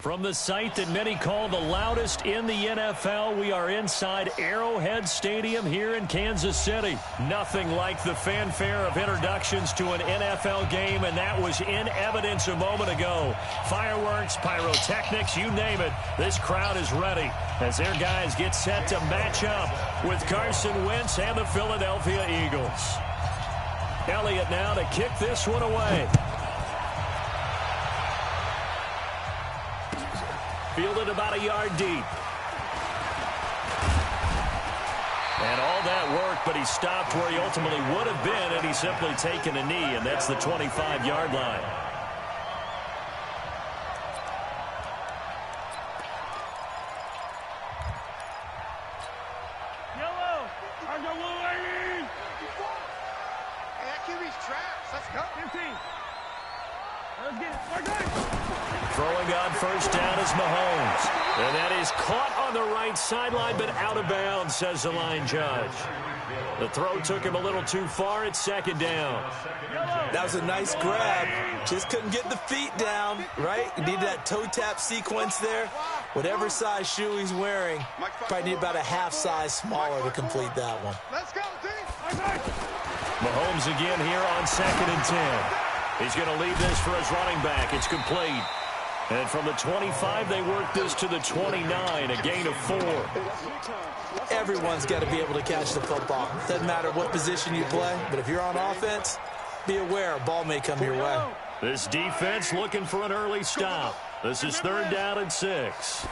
From the site that many call the loudest in the NFL, we are inside Arrowhead Stadium here in Kansas City. Nothing like the fanfare of introductions to an NFL game, and that was in evidence a moment ago. Fireworks, pyrotechnics, you name it. This crowd is ready as their guys get set to match up with Carson Wentz and the Philadelphia Eagles. Elliott now to kick this one away. Fielded about a yard deep. And all that work, but he stopped where he ultimately would have been had he simply taken a knee, and that's the 25-yard line. Yellow! On the lane! Hey, that QB's traps. Let's go. 15. Let's get it. Throwing on first down is Mahomes. And that is caught on the right sideline, but out of bounds, says the line judge. The throw took him a little too far. It's second down. That was a nice grab. Just couldn't get the feet down, right? You need that toe tap sequence there. Whatever size shoe he's wearing, probably need about a half size smaller to complete that one. Let's go, team. Mahomes again here on 2nd and 10. He's going to leave this for his running back. It's complete. And from the 25, they work this to the 29, a gain of 4. Everyone's got to be able to catch the football. Doesn't matter what position you play, but if you're on offense, be aware a ball may come your way. This defense looking for an early stop. This is 3rd down and 6.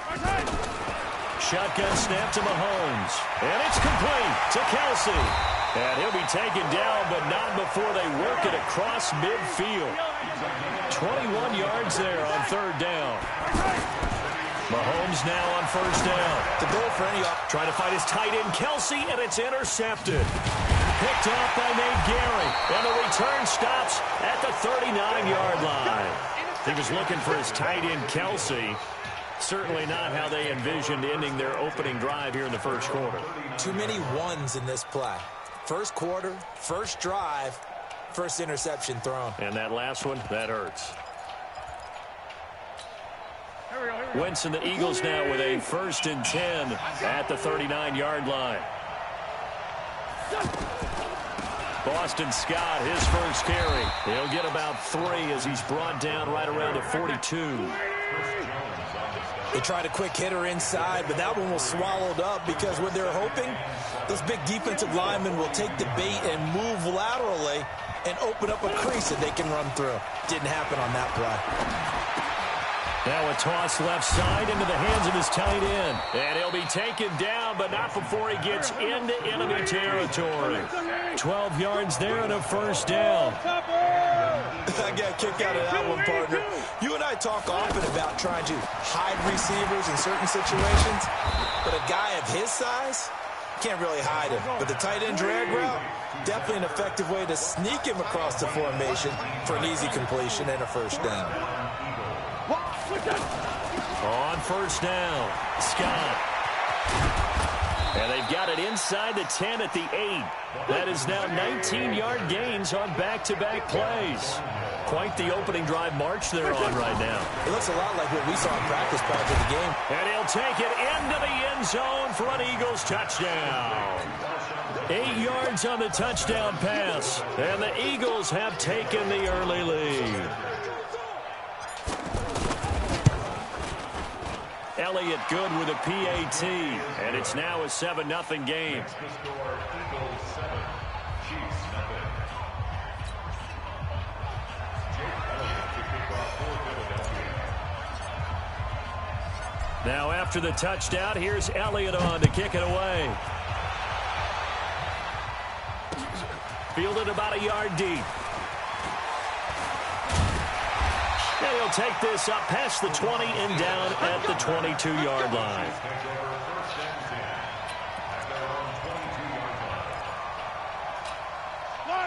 Shotgun snap to Mahomes. And it's complete to Kelsey. And he'll be taken down, but not before they work it across midfield. 21 yards there on 3rd down. Mahomes now on 1st down. The goal for any trying to find his tight end, Kelsey, and it's intercepted. Picked off by Nate Gary, and the return stops at the 39-yard line. He was looking for his tight end, Kelsey. Certainly not how they envisioned ending their opening drive here in the first quarter. Too many ones in this play. First quarter, first drive, first interception thrown. And that last one, that hurts. Wentz and the Eagles now with a 1st and 10 at the 39-yard line. Boston Scott, his first carry. He'll get about 3 as he's brought down right around the 42. They tried a quick hitter inside, but that one was swallowed up because what they're hoping, those big defensive linemen will take the bait and move laterally and open up a crease that they can run through. Didn't happen on that play. Now a toss left side into the hands of his tight end. And he'll be taken down, but not before he gets into enemy territory. 12 yards there and a 1st down. I got a kick out of that one, partner. You and I talk often about trying to hide receivers in certain situations, but a guy of his size can't really hide him. But the tight end drag route, definitely an effective way to sneak him across the formation for an easy completion and a 1st down. On 1st down, Scott. And they've got it inside the 10 at the 8. That is now 19-yard gains on back-to-back plays. Quite the opening drive march they're on right now. It looks a lot like what we saw in practice prior to the game. And he'll take it into the end zone for an Eagles touchdown. 8 yards on the touchdown pass. And the Eagles have taken the early lead. Elliott good with a PAT, and it's now a 7-0 game. Now after the touchdown, here's Elliott on to kick it away. Fielded about a yard deep. And he'll take this up past the 20 and down at the 22-yard line.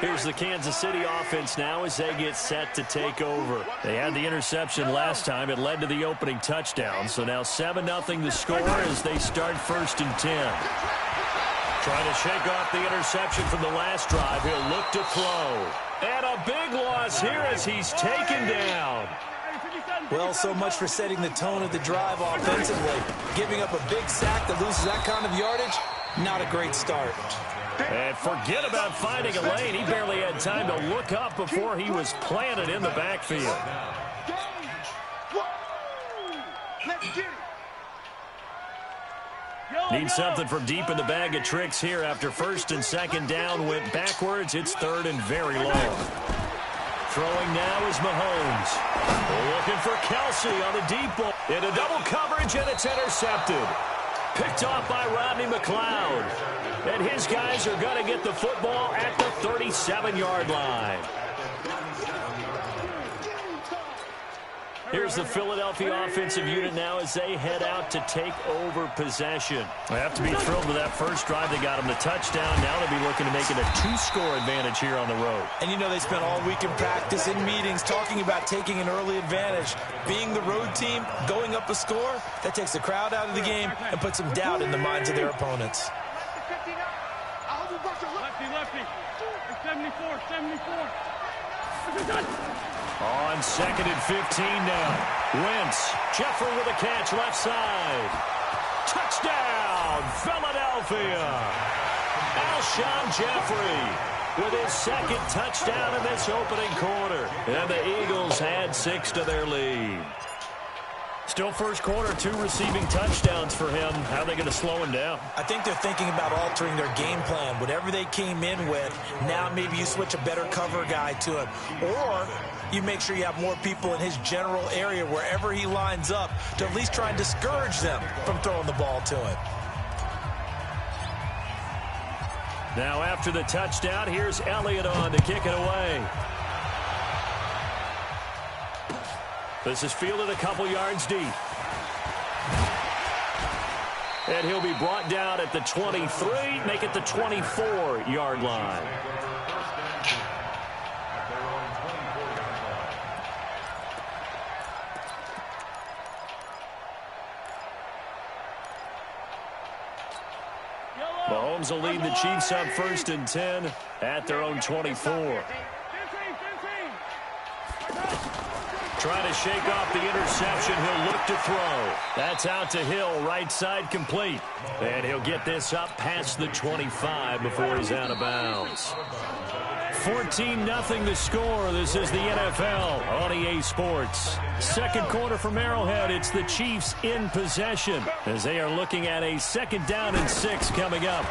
Here's the Kansas City offense now as they get set to take over. They had the interception last time. It led to the opening touchdown. So now 7-0 the score as they start 1st and 10. Trying to shake off the interception from the last drive. He'll look to throw. And a big loss here as he's taken down. Well, so much for setting the tone of the drive offensively. Giving up a big sack that loses that kind of yardage, not a great start. And forget about finding a lane. He barely had time to look up before he was planted in the backfield. Need something from deep in the bag of tricks here after first and second down went backwards. It's third and very long. Throwing now is Mahomes. Looking for Kelsey on the deep ball. Into double coverage, and it's intercepted. Picked off by Rodney McLeod. And his guys are going to get the football at the 37-yard line. Here's the Philadelphia offensive unit now as they head out to take over possession. They have to be thrilled with that first drive. They got them the touchdown. Now they'll be looking to make it a 2-score advantage here on the road. And you know they spent all week in practice, in meetings, talking about taking an early advantage. Being the road team, going up a score, that takes the crowd out of the game and puts some doubt in the minds of their opponents. Lefty. 74. On second and 15 now. Wentz. Jeffrey with a catch left side. Touchdown, Philadelphia. Alshon Jeffrey with his second touchdown in this opening quarter. And the Eagles had 6 to their lead. Still first quarter, 2 receiving touchdowns for him. How are they going to slow him down? I think they're thinking about altering their game plan. Whatever they came in with, now maybe you switch a better cover guy to it. Or you make sure you have more people in his general area wherever he lines up to at least try and discourage them from throwing the ball to him. Now after the touchdown, here's Elliott on to kick it away. This is fielded a couple yards deep. And he'll be brought down at the 23, make it the 24-yard line. Mahomes will lead the Chiefs up first and 10 at their own 24. Trying to shake off the interception. He'll look to throw. That's out to Hill, right side complete. And he'll get this up past the 25 before he's out of bounds. 14-0 the score. This is the NFL on EA Sports. Second quarter from Arrowhead. It's the Chiefs in possession as they are looking at a 2nd down and 6 coming up.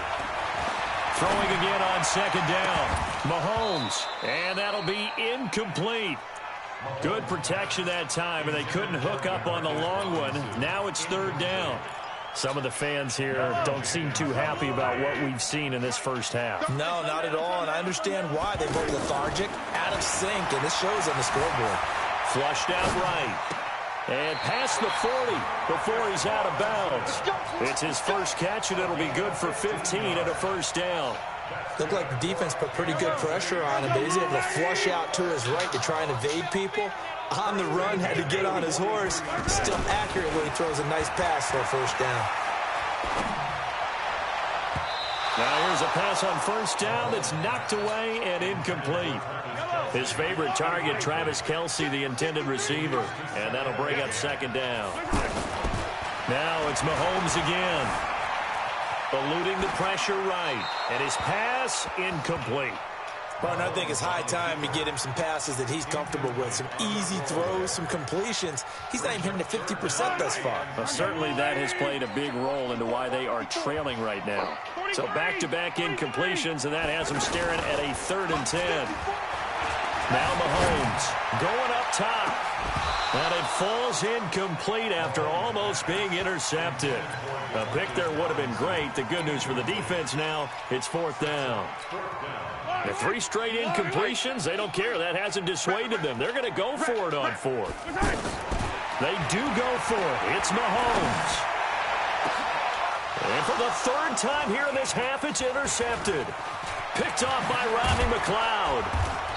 Throwing again on 2nd down. Mahomes. And that'll be incomplete. Good protection that time, and they couldn't hook up on the long one. Now it's 3rd down. Some of the fans here don't seem too happy about what we've seen in this first half. No, not at all, and I understand why. They look lethargic, out of sync, and this shows on the scoreboard. Flushed out right. And past the 40 before he's out of bounds. It's his first catch, and it'll be good for 15 and a 1st down. Looked like the defense put pretty good pressure on him, but he's able to flush out to his right to try and evade people. On the run, had to get on his horse. Still accurately throws a nice pass for a 1st down. Now here's a pass on 1st down that's knocked away and incomplete. His favorite target, Travis Kelsey, the intended receiver. And that'll bring up 2nd down. Now it's Mahomes again. Eluding the pressure right. And his pass incomplete. Well, I think it's high time to get him some passes that he's comfortable with. Some easy throws, some completions. He's not even hitting the 50% thus far. Well, certainly that has played a big role into why they are trailing right now. So back-to-back incompletions, and that has them staring at a 3rd and 10. Now Mahomes going up top. And it falls incomplete after almost being intercepted. A pick there would have been great. The good news for the defense now, it's 4th down. The 3 straight incompletions, they don't care. That hasn't dissuaded them. They're going to go for it on 4th. They do go for it. It's Mahomes. And for the 3rd time here in this half, it's intercepted. Picked off by Rodney McLeod.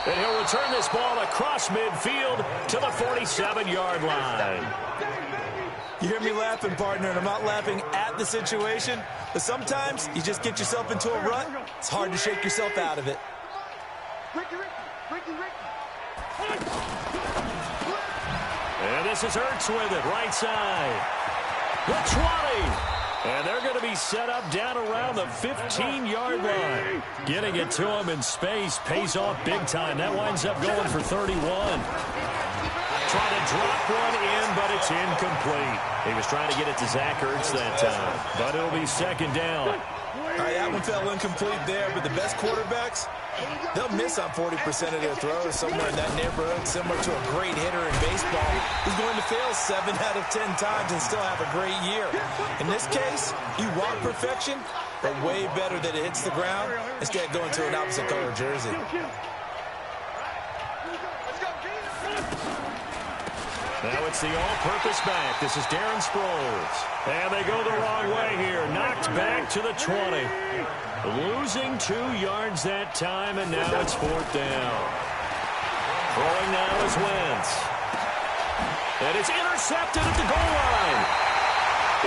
And he'll return this ball across midfield to the 47-yard line. You hear me laughing, partner, and I'm not laughing at the situation, but sometimes you just get yourself into a rut. It's hard to shake yourself out of it. And And this is Ertz with it, right side. The 20. And they're going to be set up down around the 15-yard line. Getting it to him in space pays off big time. That winds up going for 31. Trying to drop one in, but it's incomplete. He was trying to get it to Zach Ertz that time, but it'll be second down. All right, that one fell incomplete there, but the best quarterbacks, they'll miss on 40% of their throws, somewhere in that neighborhood, similar to a great hitter in baseball who's going to fail 7 out of 10 times and still have a great year. In this case, you want perfection, but way better that it hits the ground instead of going to an opposite color jersey. Now it's the all-purpose back. This is Darren Sproles. And they go the wrong way here. Knocked back to the 20. Losing 2 yards that time, and now it's 4th down. Throwing now is Wentz. And it's intercepted at the goal line.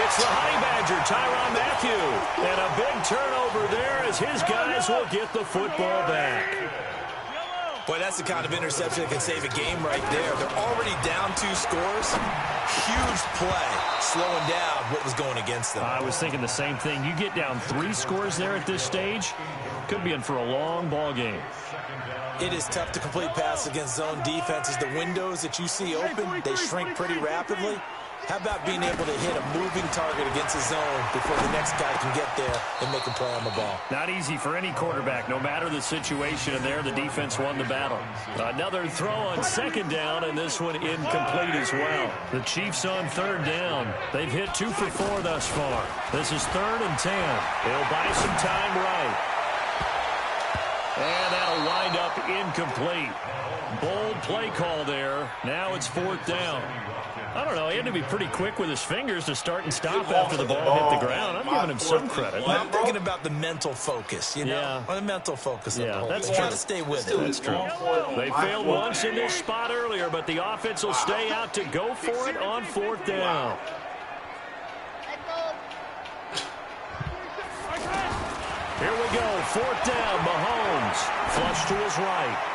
It's the Honey Badger, Tyrann Mathieu. And a big turnover there as his guys will get the football back. Boy, that's the kind of interception that can save a game right there. They're already down 2 scores. Huge play, slowing down what was going against them. I was thinking the same thing. You get down 3 scores there at this stage, could be in for a long ball game. It is tough to complete passes against zone defenses. The windows that you see open, they shrink pretty rapidly. How about being able to hit a moving target against a zone before the next guy can get there and make a play on the ball? Not easy for any quarterback, no matter the situation. And there, the defense won the battle. Another throw on 2nd down, and this one incomplete as well. The Chiefs on 3rd down. They've hit 2 for 4 thus far. This is 3rd and 10. They'll buy some time right. And that'll wind up incomplete. Bold play call there. Now it's 4th down. I don't know. He had to be pretty quick with his fingers to start and stop after the ball hit the ground. I'm giving him some credit. Well, I'm thinking about the mental focus, you know? Yeah. Or the mental focus. Yeah, that's true. Try to stay with it. That's true. They failed once in this spot earlier, but the offense will stay out to go for it on 4th down. Here we go. 4th down. Mahomes. Flush to his right.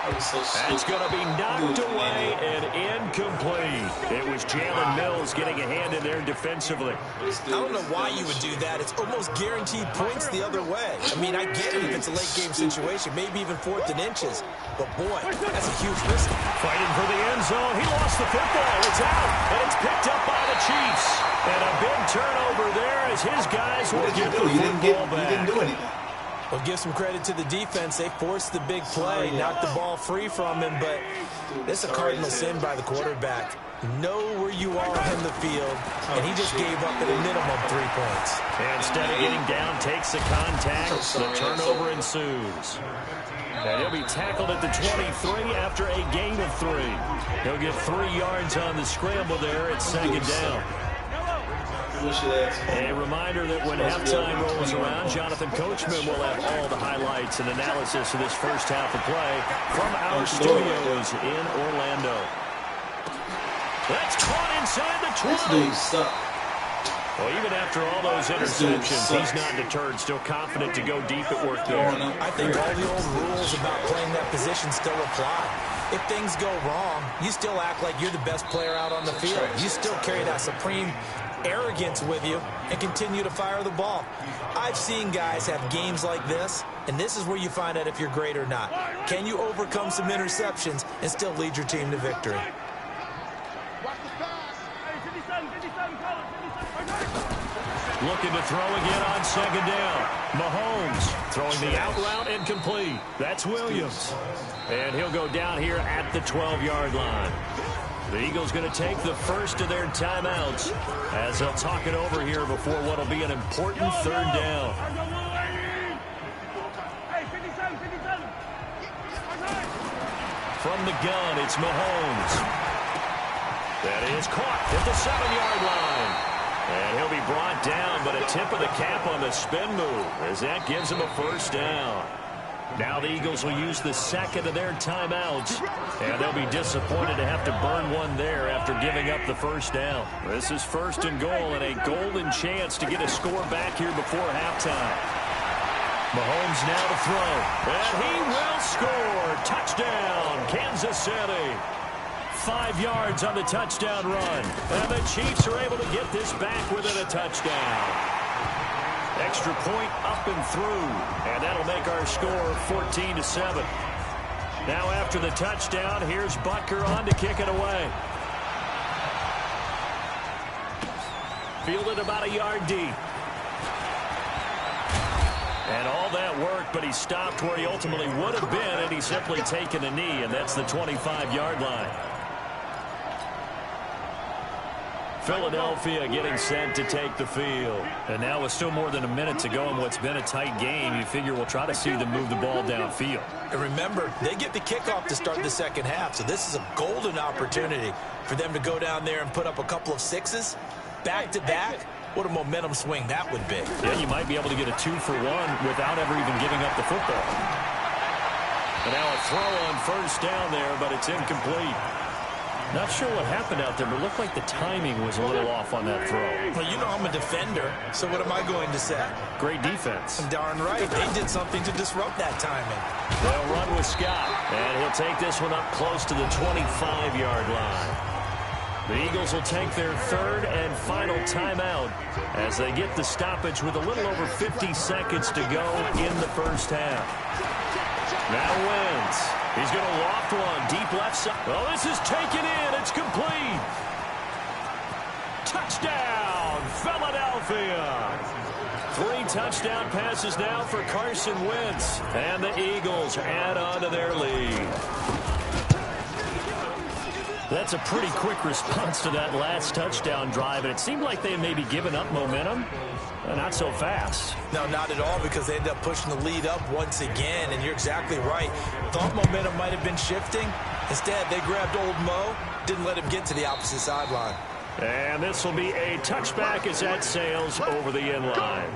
That's going to be knocked away and incomplete. It was Jalen Mills getting a hand in there defensively. I don't know why you would do that. It's almost guaranteed points the other way. I mean, I get it if it's a late-game situation, maybe even 4th and inches. But, boy, that's a huge risk. Fighting for the end zone. He lost the football. It's out, and it's picked up by the Chiefs. And a big turnover there as his guys will get the football back. You didn't do anything. Well, give some credit to the defense. They forced the big play, knocked the ball free from him, but it's a cardinal sin by the quarterback. Know where you are in the field, and he just gave up at a minimum 3 points. And instead of getting down, takes the contact. The turnover ensues. And he'll be tackled at the 23 after a gain of 3. He'll get 3 yards on the scramble there at 2nd down. A reminder that when halftime rolls around, Jonathan Coachman will have all the highlights and analysis of this first half of play from our studios in Orlando. That's caught inside the 20. Well, even after all those interceptions, he's not deterred, still confident to go deep at work there. I think all the old rules about playing that position still apply. If things go wrong, you still act like you're the best player out on the field. You still carry that supreme arrogance with you and continue to fire the ball. I've seen guys have games like this, and this is where you find out if you're great or not. Can you overcome some interceptions and still lead your team to victory? Looking to throw again on 2nd down. Mahomes throwing the out route incomplete. That's Williams. And he'll go down here at the 12-yard line. The Eagles going to take the first of their timeouts as they'll talk it over here before what will be an important 3rd down. From the gun, it's Mahomes. That is caught at the 7-yard line. And he'll be brought down, but a tip of the cap on the spin move as that gives him a 1st down. Now the Eagles will use the 2nd of their timeouts, and they'll be disappointed to have to burn one there after giving up the 1st down. This is 1st and goal, and a golden chance to get a score back here before halftime. Mahomes now to throw, and he will score. Touchdown, Kansas City. 5 yards on the touchdown run. And the Chiefs are able to get this back within a touchdown. Extra point up and through. And that'll make our score 14-7. Now after the touchdown, here's Butker on to kick it away. Fielded about a yard deep. And all that work, but he stopped where he ultimately would have been, and he's simply taken a knee, and that's the 25-yard line. Philadelphia getting set to take the field. And now with still more than a minute to go in what's been a tight game, you figure we'll try to see them move the ball downfield. And remember, they get the kickoff to start the second half, so this is a golden opportunity for them to go down there and put up a couple of sixes back-to-back. What a momentum swing that would be. Yeah, you might be able to get a 2-for-1 without ever even giving up the football. And now a throw on first down there, but it's incomplete. Not sure what happened out there, but it looked like the timing was a little off on that throw. Well, you know I'm a defender, so what am I going to say? Great defense. Darn right. They did something to disrupt that timing. They'll run with Scott, and he'll take this one up close to the 25-yard line. The Eagles will take their third and final timeout as they get the stoppage with a little over 50 seconds to go in the first half. Now Wentz. He's going to loft one deep left side. Oh, this is taken in. It's complete. Touchdown, Philadelphia. 3 touchdown passes now for Carson Wentz. And the Eagles add on to their lead. That's a pretty quick response to that last touchdown drive, and it seemed like they had maybe given up momentum. Not so fast. No, not at all, because they ended up pushing the lead up once again, and you're exactly right. Thought momentum might have been shifting. Instead, they grabbed old Mo, didn't let him get to the opposite sideline. And this will be a touchback as that sails over the end line.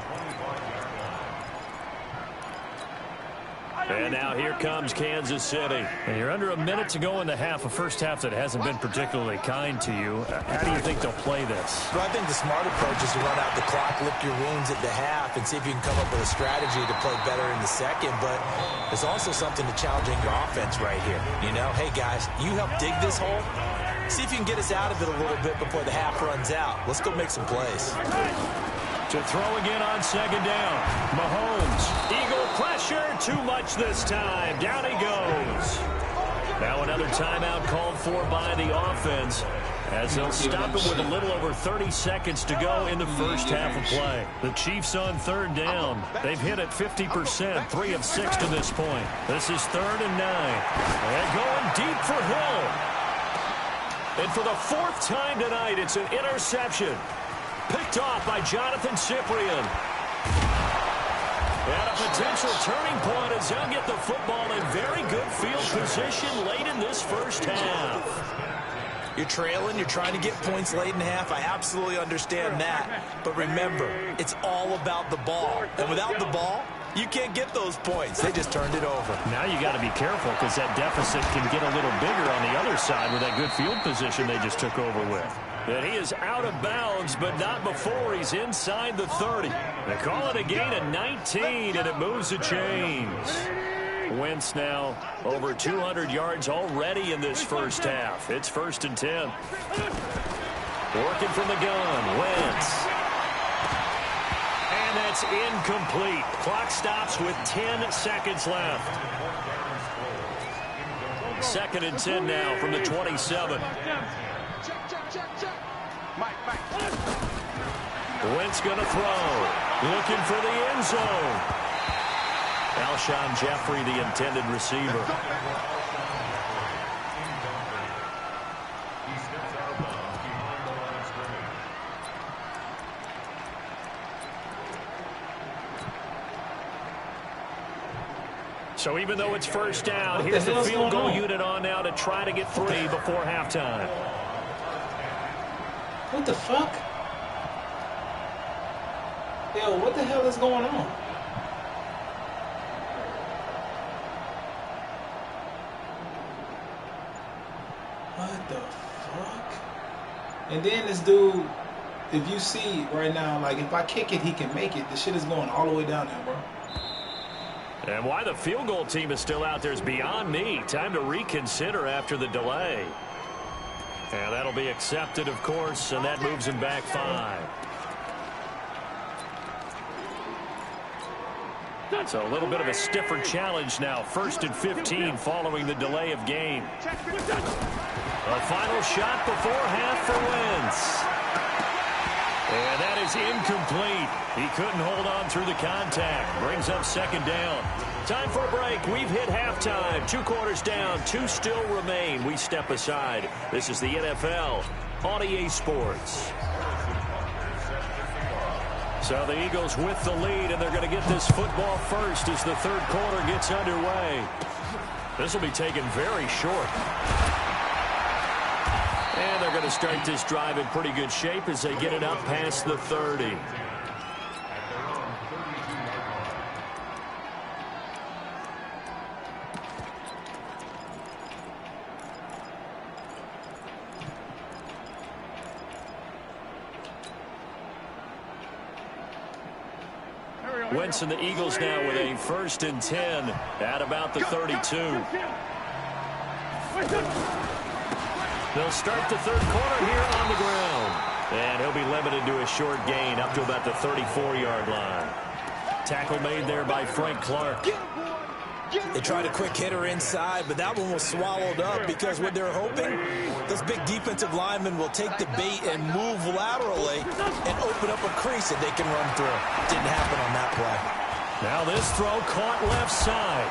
And now here comes Kansas City. And you're under a minute to go in the half, a first half that hasn't been particularly kind to you. How do you think they'll play this? Well, I think the smart approach is to run out the clock, lick your wounds at the half, and see if you can come up with a strategy to play better in the second. But there's also something to challenging your offense right here. You know, hey, guys, you help dig this hole. See if you can get us out of it a little bit before the half runs out. Let's go make some plays. To throw again on second down. Mahomes. Eagle pressure. Too much this time. Down he goes. Now another timeout called for by the offense as they'll stop it with a little over 30 seconds to go in the first half of play. The Chiefs on third down. They've hit it 50%, 3 of 6 to this point. This is 3rd and 9. And going deep for Hill. And for the 4th time tonight, it's an interception. Picked off by Jonathan Cyprien. And a potential turning point as they'll get the football in very good field position late in this first half. You're trailing, you're trying to get points late in half. I absolutely understand that. But remember, it's all about the ball. And without the ball, you can't get those points. They just turned it over. Now you got to be careful because that deficit can get a little bigger on the other side with that good field position they just took over with. And he is out of bounds, but not before he's inside the 30. They call it a gain of 19, and it moves the chains. Wentz now over 200 yards already in this first half. It's 1st and 10. Working from the gun, Wentz. And that's incomplete. Clock stops with 10 seconds left. 2nd and 10 now from the 27. Wentz going to throw. Looking for the end zone. Alshon Jeffrey, the intended receiver. So even though it's first down, here's the field goal unit on now to try to get 3 before halftime. What the fuck? Yo, what the hell is going on? What the fuck? And then this dude, if you see right now, like if I kick it, he can make it. The shit is going all the way down there, bro. And why the field goal team is still out there is beyond me. Time to reconsider after the delay. And that'll be accepted, of course, and that moves him back 5. So a little bit of a stiffer challenge now. 1st and 15 following the delay of game. A final shot before half for Wentz. And that is incomplete. He couldn't hold on through the contact. Brings up 2nd down. Time for a break. We've hit halftime. 2 quarters down. 2 still remain. We step aside. This is the NFL on EA Sports. So the Eagles with the lead, and they're going to get this football first as the 3rd quarter gets underway. This will be taken very short. And they're going to start this drive in pretty good shape as they get it up past the 30. Wentz and the Eagles now with a 1st and 10 at about the 32. They'll start the 3rd quarter here on the ground. And he'll be limited to a short gain up to about the 34-yard line. Tackle made there by Frank Clark. They tried a quick hitter inside, but that one was swallowed up because what they're hoping, those big defensive linemen will take the bait and move laterally and open up a crease that they can run through. Didn't happen on that play. Now this throw caught left side.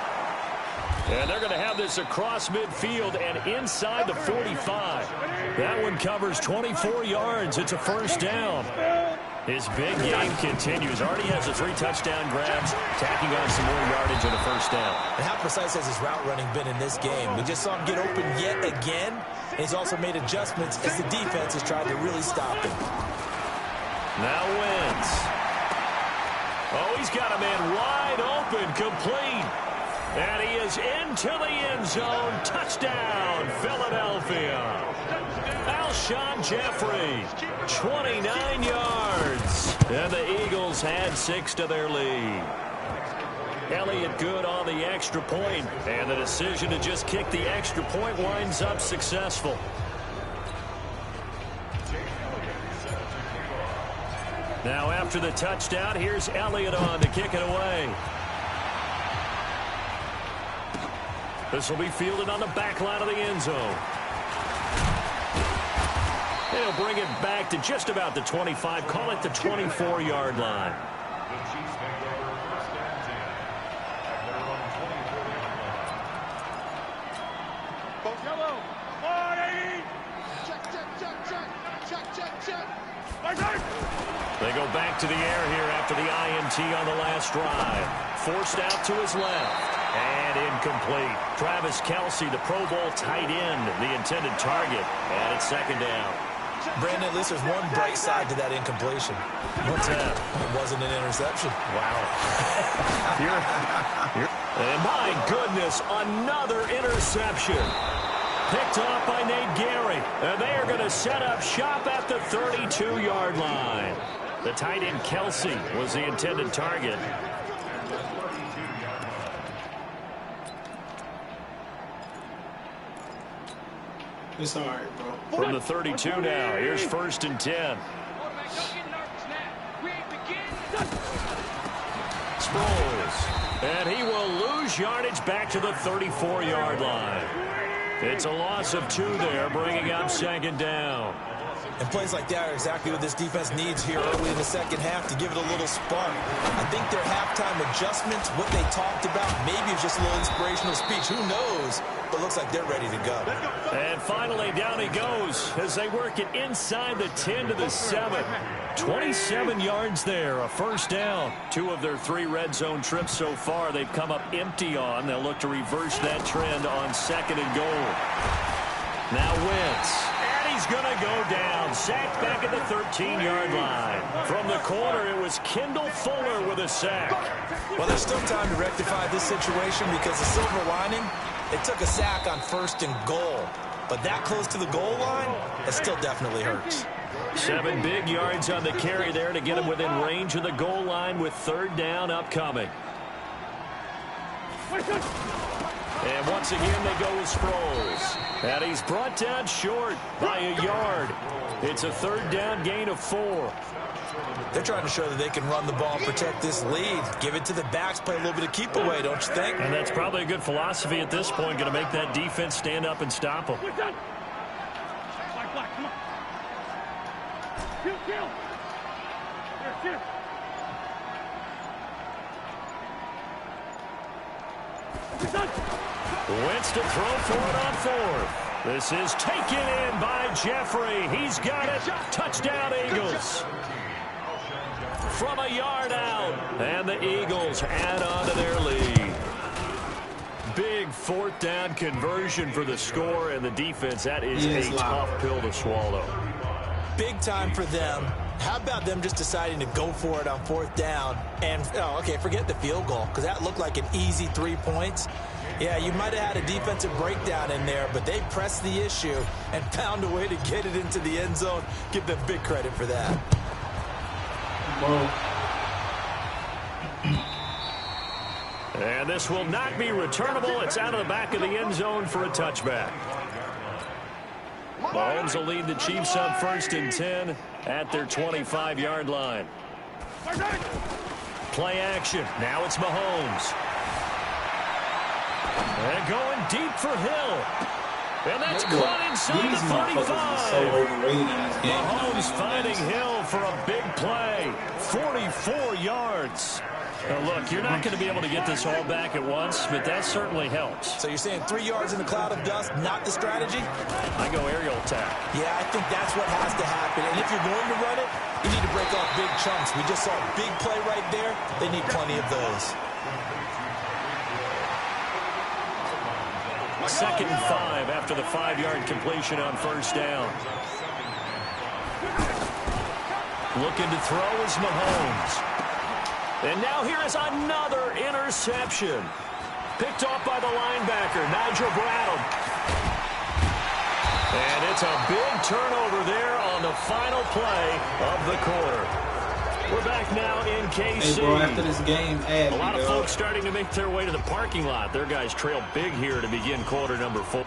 And they're going to have this across midfield and inside the 45. That one covers 24 yards. It's a 1st down. His big game continues. Already has the 3 touchdown grabs, tacking on some more yardage and a 1st down. And how precise has his route running been in this game? We just saw him get open yet again. And he's also made adjustments as the defense has tried to really stop him. Now Wentz. Oh, he's got a man wide open, complete. And he is into the end zone. Touchdown, Philadelphia. Alshon Jeffrey, 29 yards. And the Eagles had 6 to their lead. Elliott good on the extra point, and the decision to just kick the extra point winds up successful. Now after the touchdown, here's Elliott on to kick it away. This will be fielded on the back line of the end zone. They'll bring it back to just about the 25. Call it the 24-yard line. They go back to the air here after the INT on the last drive. Forced out to his left. And incomplete. Travis Kelce, the Pro Bowl tight end, the intended target. And it's 2nd down. Brandon, at least there's one bright side to that incompletion. What's that? It wasn't an interception. Wow. And my goodness, another interception. Picked off by Nate Gary. And they are going to set up shop at the 32-yard line. The tight end Kelce was the intended target. It's all right, bro. From the 32 now, here's 1st and 10. Sproles. And he will lose yardage back to the 34-yard line. It's a loss of 2 there, bringing up 2nd down. And plays like that are exactly what this defense needs here early in the second half to give it a little spark. I think their halftime adjustments, what they talked about, maybe it's just a little inspirational speech. Who knows? But looks like they're ready to go. And finally, down he goes as they work it inside the 10 to the 7. 27 yards there, a 1st down. 2 of their 3 red zone trips so far they've come up empty on. They'll look to reverse that trend on 2nd and goal. Now Wentz. He's going to go down. Sacked back at the 13-yard line. From the corner, it was Kendall Fuller with a sack. Well, there's still time to rectify this situation because the silver lining, it took a sack on 1st and goal. But that close to the goal line, it still definitely hurts. 7 big yards on the carry there to get him within range of the goal line with 3rd down upcoming. And once again, they go with Sproles. And he's brought down short by a yard. It's a third down gain of 4. They're trying to show that they can run the ball, protect this lead. Give it to the backs, play a little bit of keep away, don't you think? And that's probably a good philosophy at this point. Going to make that defense stand up and stop them. Black, come on. Kill. Here. Wentz to throw for it on 4th. This is taken in by Jeffrey. He's got it. Touchdown, Eagles. From a yard out. And the Eagles add on to their lead. Big 4th down conversion for the score, and the defense, that is a tough pill to swallow. Big time for them. How about them just deciding to go for it on 4th down? And, forget the field goal, because that looked like an easy 3 points. Yeah, you might have had a defensive breakdown in there, but they pressed the issue and found a way to get it into the end zone. Give them big credit for that. Whoa. And this will not be returnable. It's out of the back of the end zone for a touchback. Mahomes will lead the Chiefs on 1st and 10 at their 25-yard line. Play action. Now it's Mahomes. And going deep for Hill. And that's caught inside the 45. So overrated in this game. Mahomes finding Hill for a big play. 44 yards. Now look, you're not going to be able to get this all back at once, but that certainly helps. So you're saying 3 yards in a cloud of dust, not the strategy? I go aerial attack. Yeah, I think that's what has to happen. And if you're going to run it, you need to break off big chunks. We just saw a big play right there. They need plenty of those. 2nd and 5 after the 5-yard completion on 1st down. Looking to throw is Mahomes. And now here is another interception. Picked off by the linebacker, Nigel Bradham. And it's a big turnover there on the final play of the quarter. We're back now in KC. Hey, bro, after this game, a lot of folks starting to make their way to the parking lot. Their guys trail big here to begin quarter number 4.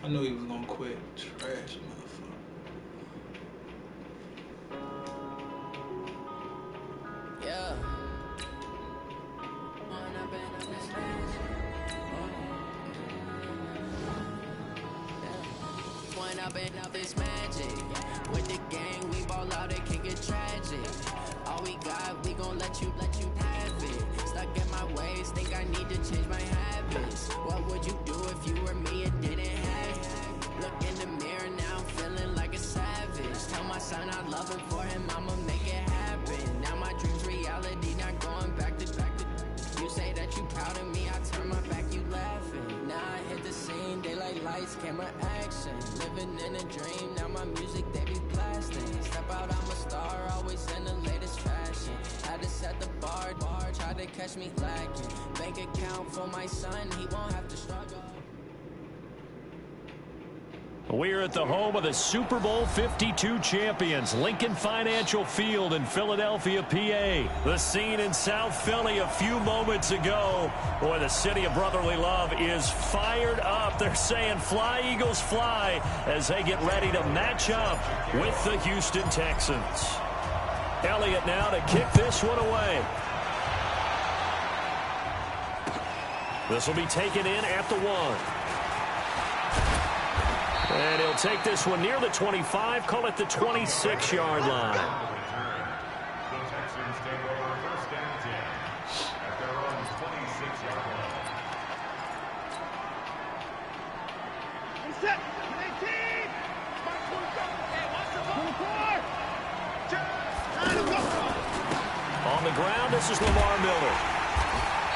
I knew he was going to quit. Trash, motherfucker. Yeah. Up is magic. With the gang, we ball out, it can get tragic. All we got, we gon' let you have it. Stuck in my ways, think I need to change my habits. What would you do if you were me and didn't have it? Look in the mirror now, I'm feeling like a savage. Tell my son I love him, for him I'ma make it happen. Now my dream's reality, not going back to. You say that you proud of me, I turn my back, you laughing. Now I hit the scene, daylight lights, camera action. Living in a dream, now my music, they be blasting. Step out, I'm a star, always in the latest fashion. Had to set the bar, try to catch me lacking. Bank account for my son, he won't have to struggle. We're at the home of the Super Bowl 52 champions, Lincoln Financial Field in Philadelphia, PA. The scene in South Philly a few moments ago. Boy, the city of brotherly love is fired up. They're saying, "Fly, Eagles, fly," as they get ready to match up with the Houston Texans. Elliott now to kick this one away. This will be taken in at the 1. And he'll take this one near the 25, call it the 26-yard line. The Texans take over 1st and 10 at their own 26-yard line. Reset. 18. Mark 24. On the ground, this is Lamar Miller.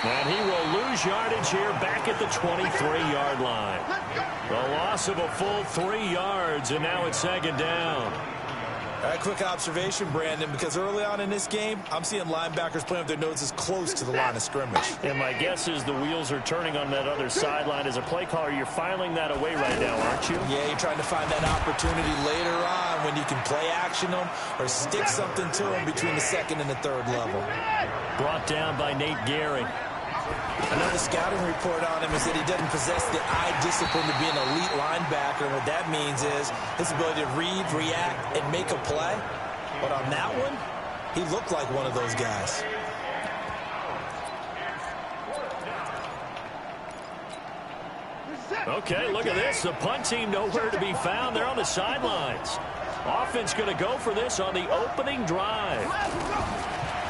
And he will lose yardage here back at the 23-yard line. The loss of a full 3 yards, and now it's 2nd down. All right, quick observation, Brandon, because early on in this game, I'm seeing linebackers playing with their noses close to the line of scrimmage. And my guess is the wheels are turning on that other sideline. As a play caller, you're filing that away right now, aren't you? Yeah, you're trying to find that opportunity later on when you can play action them or stick something to them between the 2nd and the 3rd level. Brought down by Nate Gehring. Another scouting report on him is that he doesn't possess the eye discipline to be an elite linebacker. And what that means is his ability to read, react, and make a play. But on that one, he looked like one of those guys. Okay, look at this. The punt team nowhere to be found. They're on the sidelines. Offense going to go for this on the opening drive.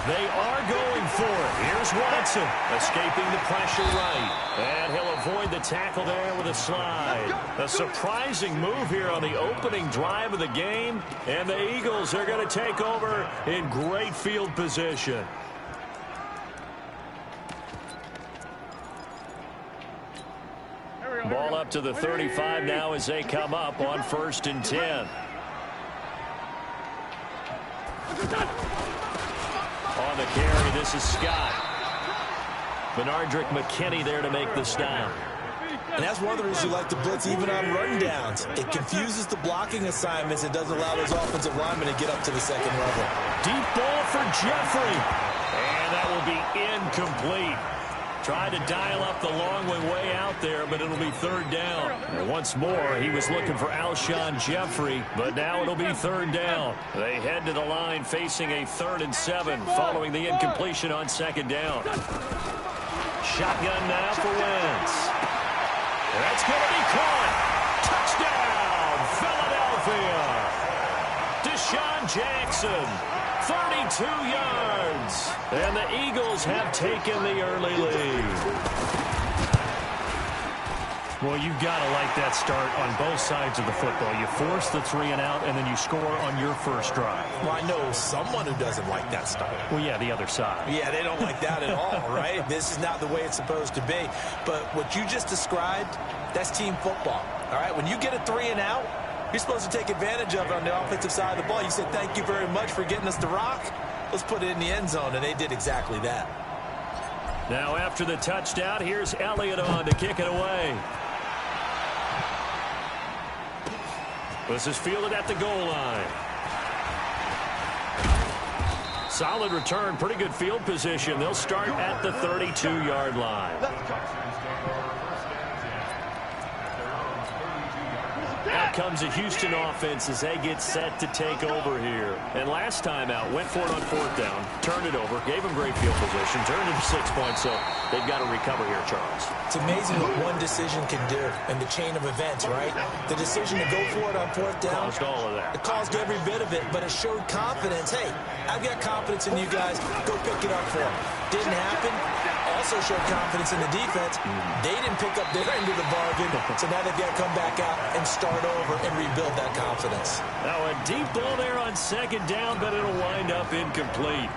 They are going for it. Here's Watson, escaping the pressure right. And he'll avoid the tackle there with a slide. A surprising move here on the opening drive of the game. And the Eagles are going to take over in great field position. Ball up to the 35 now as they come up on 1st and 10. On the carry, this is Scott. Benardrick McKinney there to make the stop. And that's one of the reasons you like to blitz even on run downs. It confuses the blocking assignments. It doesn't allow those offensive linemen to get up to the second level. Deep ball for Jeffrey. And that will be incomplete. Tried to dial up the long one way out there, but it'll be 3rd down. And once more, he was looking for Alshon Jeffrey, but now it'll be 3rd down. They head to the line facing a 3rd and 7 following the incompletion on 2nd down. Shotgun now for Wentz. That's going to be caught. Touchdown, Philadelphia. Deshaun Jackson. 32 yards. And the Eagles have taken the early lead. Well, you've got to like that start on both sides of the football. You force the 3 and out, and then you score on your first drive. Well, I know someone who doesn't like that start. Well, yeah, the other side. Yeah, they don't like that at all, right? This is not the way it's supposed to be. But what you just described, that's team football, all right? When you get a 3 and out, you're supposed to take advantage of it on the offensive side of the ball. You said, thank you very much for getting us the rock. Let's put it in the end zone, and they did exactly that. Now after the touchdown, here's Elliott on to kick it away. This is fielded at the goal line. Solid return, pretty good field position. They'll start at the 32-yard line. Out comes a Houston offense as they get set to take over here. And last time out, went for it on 4th down, turned it over, gave them great field position, turned it to 6 points, so they've got to recover here, Charles. It's amazing what one decision can do in the chain of events, right? The decision to go for it on 4th down. Caused all of that. It caused every bit of it, but it showed confidence. Hey, I've got confidence in you guys. Go pick it up for them. Didn't happen. Also showed confidence in the defense. They didn't pick up their end of the bargain, so now they've got to come back out and start over and rebuild that confidence. Now a deep ball there on 2nd down, but it'll wind up incomplete.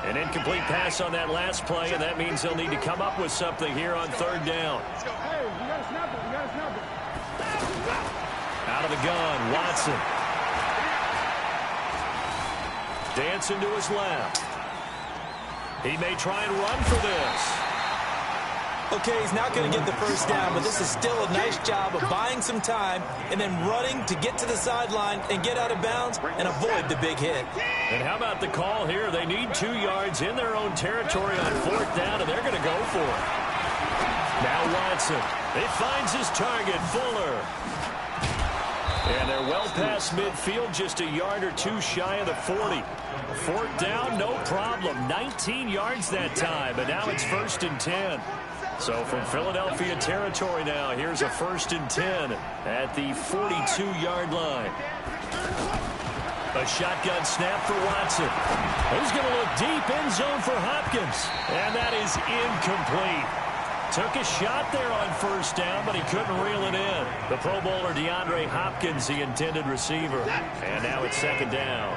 An incomplete pass on that last play, and that means they'll need to come up with something here on 3rd down. Hey, you gotta snap it. You gotta snap it. Out of the gun, Watson. Dancing to his left. He may try and run for this. Okay, he's not going to get the 1st down, but this is still a nice job of buying some time and then running to get to the sideline and get out of bounds and avoid the big hit. And how about the call here? They need 2 yards in their own territory on 4th down, and they're going to go for it. Now Watson. He finds his target, Fuller. And they're well past midfield, just a yard or 2 shy of the 40. 4th down, no problem. 19 yards that time, but now it's 1st and 10. So from Philadelphia territory now, here's a 1st and 10 at the 42-yard line. A shotgun snap for Watson. He's going to look deep, end zone for Hopkins. And that is incomplete. Took a shot there on 1st down, but he couldn't reel it in. The Pro Bowler DeAndre Hopkins, the intended receiver. And now it's 2nd down.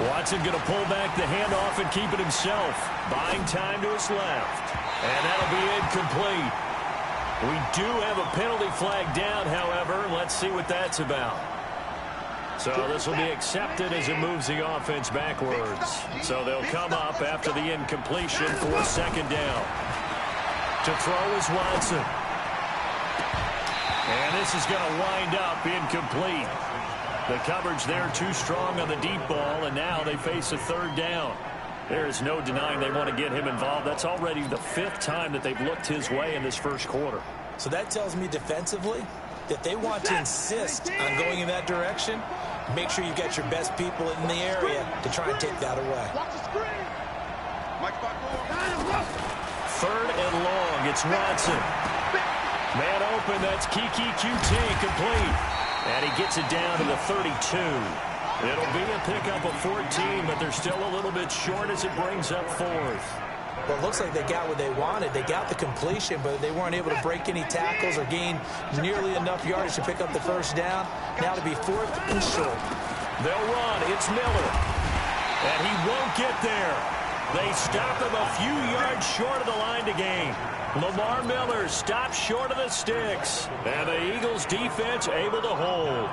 Watson going to pull back the handoff and keep it himself. Buying time to his left. And that'll be incomplete. We do have a penalty flag down, however. Let's see what that's about. So this will be accepted as it moves the offense backwards. So they'll come up after the incompletion for 2nd down. To throw is Watson. And this is going to wind up incomplete. The coverage there too strong on the deep ball, and now they face a third down. There is no denying they want to get him involved. That's already the 5th time that they've looked his way in this first quarter. So that tells me defensively that they want to insist on going in that direction. Make sure you've got your best people in the area to try and take that away. Third and long. It's Watson. Man open. That's Kiki QT complete. And he gets it down to the 32. It'll be a pickup of 14, but they're still a little bit short as it brings up 4th. Well, it looks like they got what they wanted. They got the completion, but they weren't able to break any tackles or gain nearly enough yardage to pick up the first down. Now to be 4th and short. They'll run. It's Miller. And he won't get there. They stop him a few yards short of the line to gain. Lamar Miller stops short of the sticks. And the Eagles defense able to hold.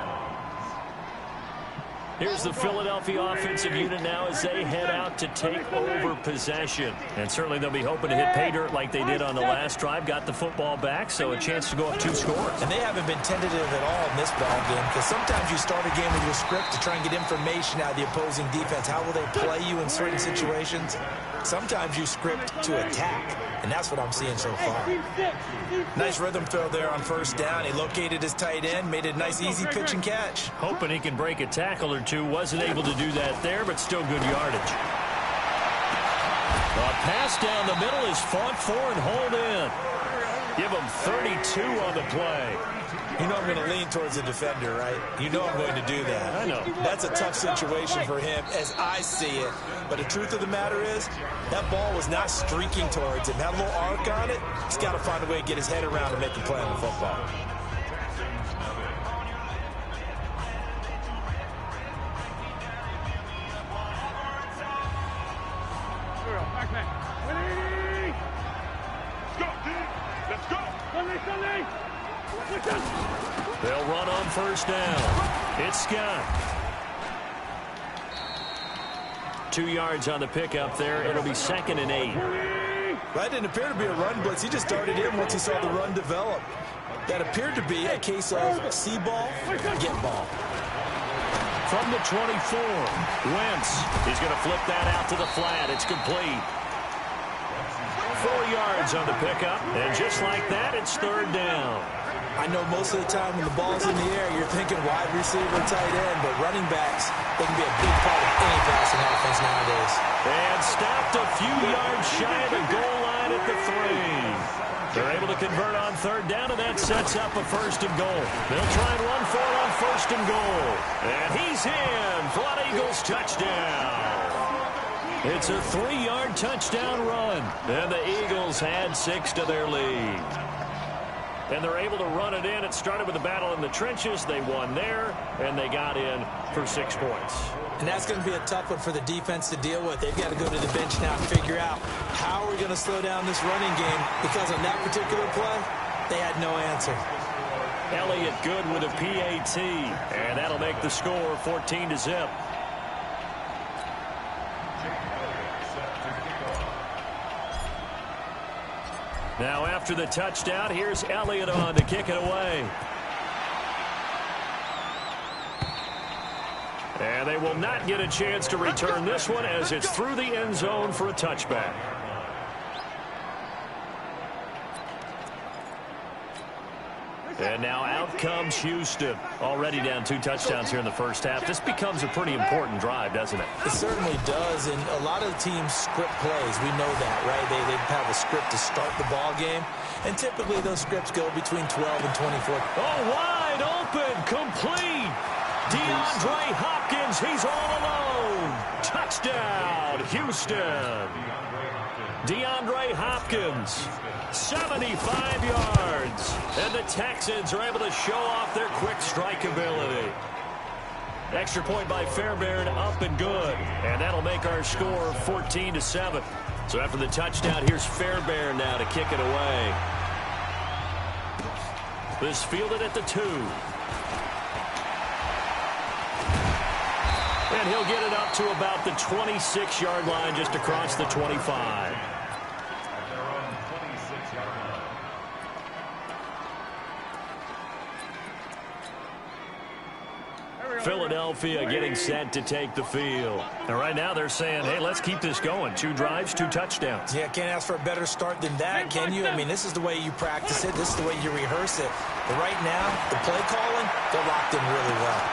Here's the Philadelphia offensive unit now as they head out to take over possession. And certainly they'll be hoping to hit pay dirt like they did on the last drive. Got the football back, so a chance to go up 2 scores. And they haven't been tentative at all in this ball game, because sometimes you start a game with your script to try and get information out of the opposing defense. How will they play you in certain situations? Sometimes you script to attack, and that's what I'm seeing so far. Nice rhythm throw there on first down. He located his tight end, made it a nice, easy pitch and catch. Hoping he can break a tackle or two. Wasn't able to do that there, but still good yardage. A pass down the middle is fought for and hauled in. Give him 32 on the play. You know I'm going to lean towards the defender, right? You know I'm going to do that. I know. That's a tough situation for him as I see it. But the truth of the matter is, that ball was not streaking towards him. Had a little arc on it. He's got to find a way to get his head around and make a play on the football. They'll run on first down. It's Scott. 2 yards on the pickup there. It'll be 2nd and 8. That didn't appear to be a run blitz. He just started in once he saw the run develop. That appeared to be a case of see ball, get ball. From the 24, Wentz. He's going to flip that out to the flat. It's complete. 4 yards on the pickup. And just like that, it's 3rd down. I know most of the time when the ball's in the air, you're thinking wide receiver, tight end, but running backs, they can be a big part of any passing offense nowadays. And stopped a few yards shy of the goal line at the 3. They're able to convert on 3rd down, and that sets up a 1st and goal. They'll try and run for it on 1st and goal. And he's in for an Eagles touchdown. It's a 3-yard touchdown run. And the Eagles had 6 to their lead. And they're able to run it in. It started with a battle in the trenches. They won there, and they got in for 6 points. And that's going to be a tough one for the defense to deal with. They've got to go to the bench now and figure out how we're going to slow down this running game, because on that particular play, they had no answer. Elliott good with a PAT, and that'll make the score 14-0. Now after the touchdown, here's Elliott on to kick it away. And they will not get a chance to return this one as it's through the end zone for a touchback. And now out comes Houston. Already down 2 touchdowns here in the first half. This becomes a pretty important drive, doesn't it? It certainly does, and a lot of the teams script plays. We know that, right? They have a script to start the ball game, and typically those scripts go between 12 and 24. Oh, wide open, complete. DeAndre Hopkins, he's all alone. Touchdown, Houston. DeAndre Hopkins, 75 yards. And the Texans are able to show off their quick strike ability. Extra point by Fairbairn, up and good. And that'll make our score 14-7. So after the touchdown, here's Fairbairn now to kick it away. This fielded at the 2. And he'll get it up to about the 26-yard line, just across the 25. Philadelphia getting set to take the field. And right now they're saying, hey, let's keep this going. 2 drives, 2 touchdowns. Yeah, can't ask for a better start than that, can you? I mean, this is the way you practice it. This is the way you rehearse it. But right now, the play calling, they're locked in really well.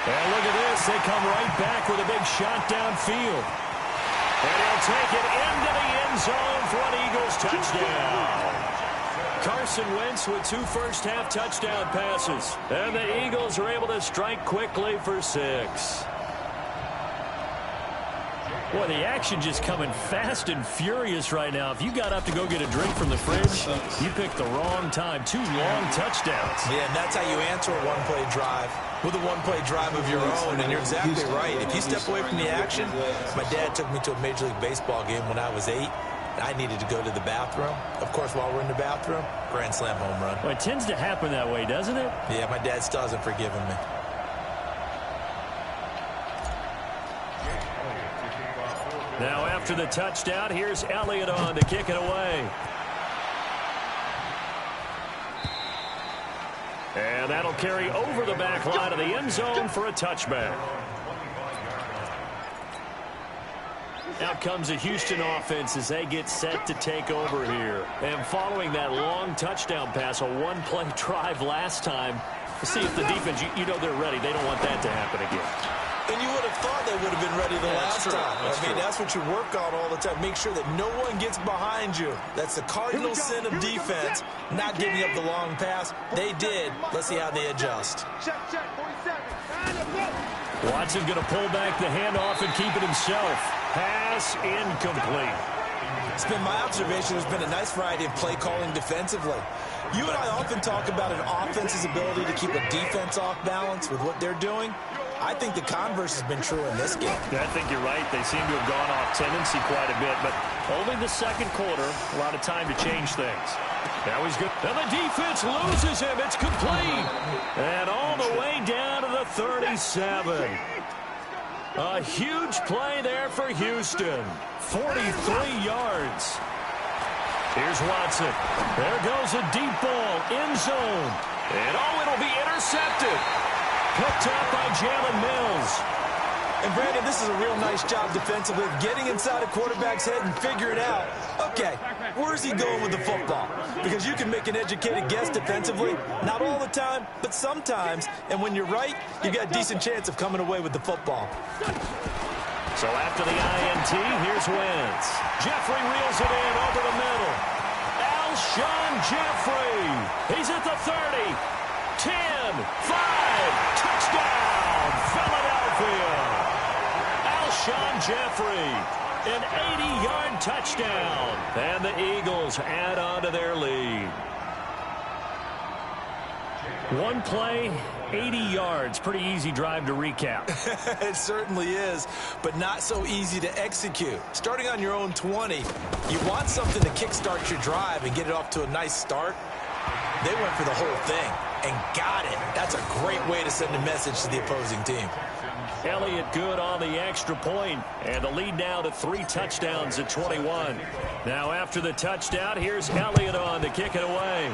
And look at this. They come right back with a big shot downfield. And he'll take it into the end zone for an Eagles touchdown. Carson Wentz with 2 first-half touchdown passes. And the Eagles are able to strike quickly for 6. Boy, the action just coming fast and furious right now. If you got up to go get a drink from the fridge, you picked the wrong time. 2 long touchdowns. Yeah, and that's how you answer a one-play drive with a one-play drive of your own. And you're exactly right. If you step away from the action, my dad took me to a Major League Baseball game when I was 8. I needed to go to the bathroom. Of course, while we're in the bathroom, grand slam home run. Well, it tends to happen that way, doesn't it? Yeah, my dad still hasn't forgiven me. Now, after the touchdown, here's Elliott on to kick it away. And that'll carry over the back line of the end zone for a touchback. Out comes the Houston offense as they get set to take over here. And following that long touchdown pass, a one-play drive last time, let's see if the defense, you know they're ready. They don't want that to happen again. And you would have thought they would have been ready the last time. That's what you work on all the time. Make sure that no one gets behind you. That's the cardinal sin of defense, not giving up the long pass. They did. Let's see how they adjust. Watson going to pull back the handoff and keep it himself. Pass incomplete. It's been my observation there's been a nice variety of play calling defensively. You and I often talk about an offense's ability to keep a defense off balance with what they're doing. I think the converse has been true in this game. Yeah, I think you're right. They seem to have gone off tendency quite a bit, but only the second quarter, a lot of time to change things. Now he's good. And the defense loses him. It's complete. And all the way down to the 37. A huge play there for Houston. 43 yards. Here's Watson. There goes a deep ball. End zone. And it'll be intercepted. Picked up by Jalen Mills. And Brandon, this is a real nice job defensively of getting inside a quarterback's head and figuring out, okay, where's he going with the football? Because you can make an educated guess defensively, not all the time, but sometimes. And when you're right, you got a decent chance of coming away with the football. So after the INT, here's Wentz. Jeffrey reels it in over the middle. Alshon Jeffrey. He's at the 30. 10, 5, touchdown, Philadelphia. Alshon Jeffrey, an 80-yard touchdown. And the Eagles add on to their lead. One play, 80 yards. Pretty easy drive to recap. It certainly is, but not so easy to execute. Starting on your own 20, you want something to kickstart your drive and get it off to a nice start. They went for the whole thing and got it. That's a great way to send a message to the opposing team. Elliott good on the extra point, and the lead now to 3 touchdowns at 21. Now after the touchdown, here's Elliott on to kick it away.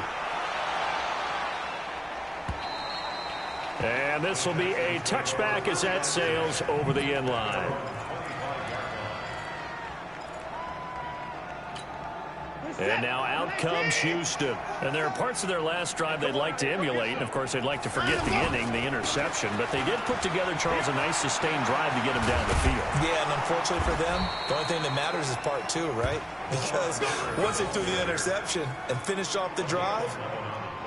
And this will be a touchback as that sails over the end line. And now out comes Houston. And there are parts of their last drive they'd like to emulate. And, of course, they'd like to forget the inning, the interception. But they did put together, Charles, a nice sustained drive to get them down the field. Yeah, and unfortunately for them, the only thing that matters is part 2, right? Because once they threw the interception and finished off the drive,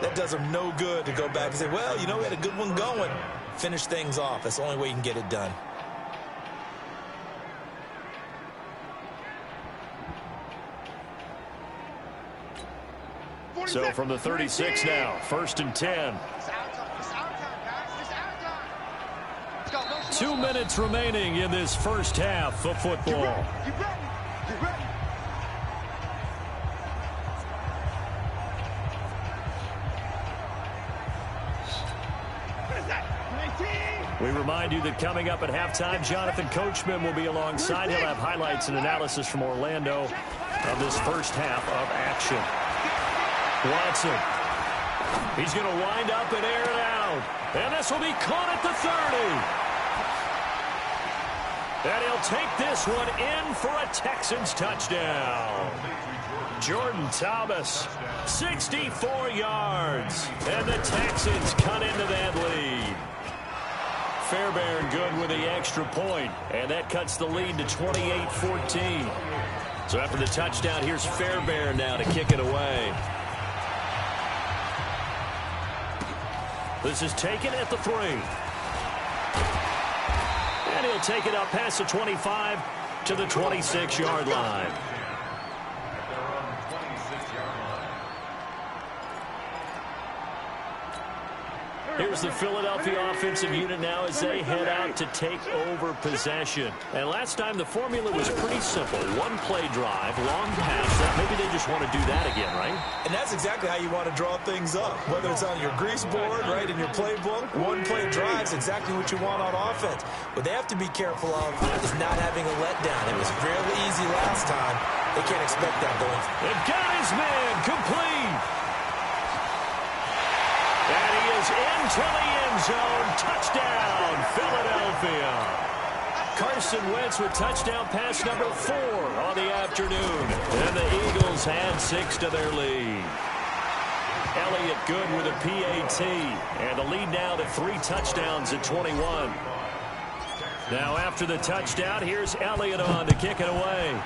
that does them no good to go back and say, well, you know, we had a good one going. Finish things off. That's the only way you can get it done. So from the 36 now, 1st and 10. 2 minutes remaining in this first half of football. We remind you that coming up at halftime, Jonathan Coachman will be alongside. He'll have highlights and analysis from Orlando of this first half of action. Watson. He's going to wind up and air it out. And this will be caught at the 30. And he'll take this one in for a Texans touchdown. Jordan Thomas, 64 yards. And the Texans cut into that lead. Fairbairn good with the extra point, and that cuts the lead to 28-14. So after the touchdown, here's Fairbairn now to kick it away. This is taken at the 3. And he'll take it up past the 25 to the 26-yard line. Here's the Philadelphia offensive unit now as they head out to take over possession. And last time the formula was pretty simple. One-play drive, long pass. Maybe they just want to do that again, right? And that's exactly how you want to draw things up. Whether it's on your grease board, right, in your playbook, one-play drive is exactly what you want on offense. What they have to be careful of is not having a letdown. It was fairly easy last time. They can't expect that going. They've got his man complete. And he is into the end zone. Touchdown, Philadelphia. Carson Wentz with touchdown pass number 4 on the afternoon. And the Eagles add 6 to their lead. Elliott good with a PAT. And the lead now to 3 touchdowns at 21. Now after the touchdown, here's Elliott on to kick it away.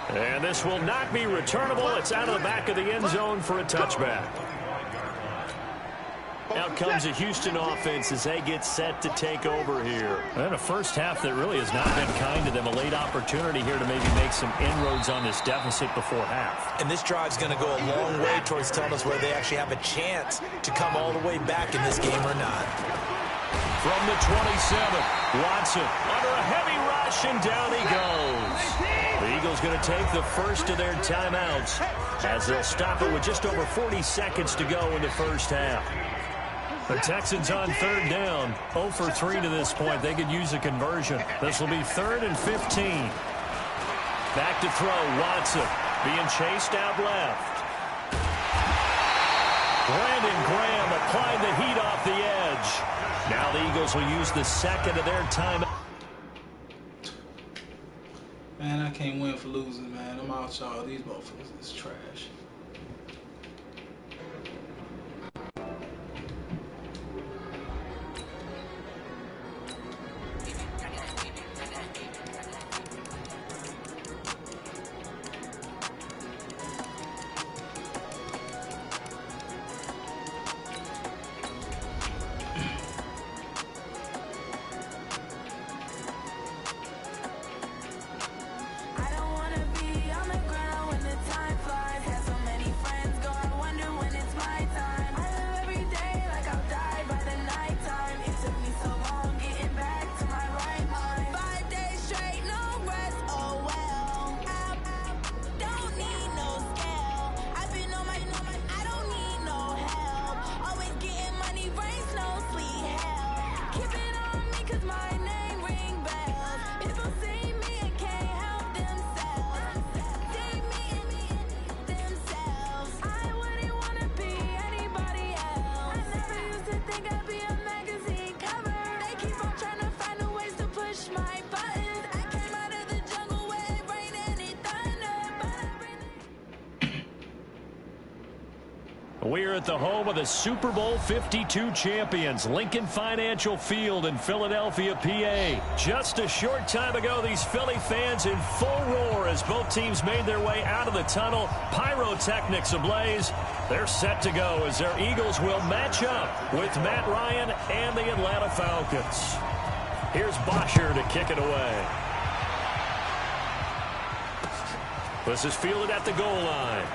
And this will not be returnable. It's out of the back of the end zone for a touchback. Out comes the Houston offense as they get set to take over here. And a first half that really has not been kind to them. A late opportunity here to maybe make some inroads on this deficit before half. And this drive's going to go a long way towards telling us whether they actually have a chance to come all the way back in this game or not. From the 27, Watson under a heavy rush, and down he goes. The Eagles going to take the first of their timeouts as they'll stop it with just over 40 seconds to go in the first half. The Texans on third down, 0 for 3 to this point. They could use a conversion. This will be 3rd and 15. Back to throw, Watson being chased out left. Brandon Graham applied the heat off the edge. Now the Eagles will use the second of their timeout. Man, I can't win for losing, man. I'm out, y'all. These motherfuckers is trash. We're at the home of the Super Bowl 52 champions, Lincoln Financial Field in Philadelphia, PA. Just a short time ago, these Philly fans in full roar as both teams made their way out of the tunnel. Pyrotechnics ablaze. They're set to go as their Eagles will match up with Matt Ryan and the Atlanta Falcons. Here's Bosher to kick it away. This is fielded at the goal line.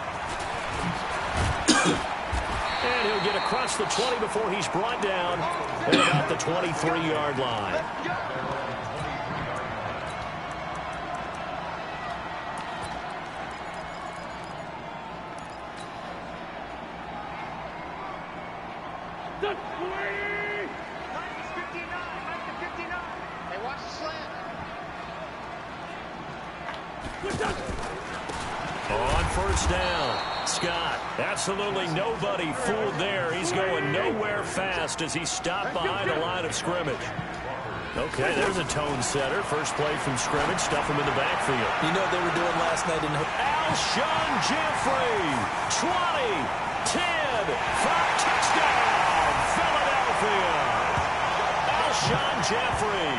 And he'll get across the 20 before he's brought down at about the 23-yard line. On first down, Scott. Absolutely nobody fooled there. He's going nowhere fast as he stopped behind the line of scrimmage. Okay, there's a tone setter. First play from scrimmage. Stuff him in the backfield. You know what they were doing last night in Alshon Jeffrey, 20, 10, 5, touchdown, Philadelphia. Alshon Jeffrey,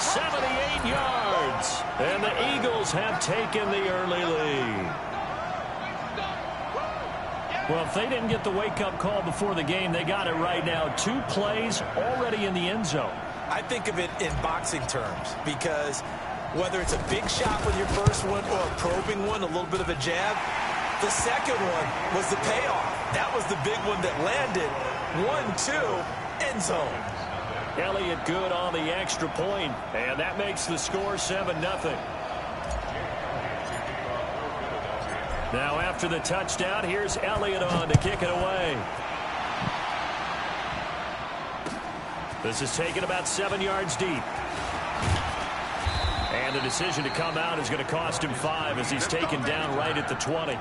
78 yards. And the Eagles have taken the early lead. Well, if they didn't get the wake-up call before the game, they got it right now. 2 plays already in the end zone. I think of it in boxing terms because whether it's a big shot with your first one or a probing one, a little bit of a jab, the second one was the payoff. That was the big one that landed. 1-2, end zone. Elliott good on the extra point, and that makes the score 7-0. Now after the touchdown, here's Elliott on to kick it away. This is taken about 7 yards deep. And the decision to come out is going to cost him 5 as he's taken down right at the 20.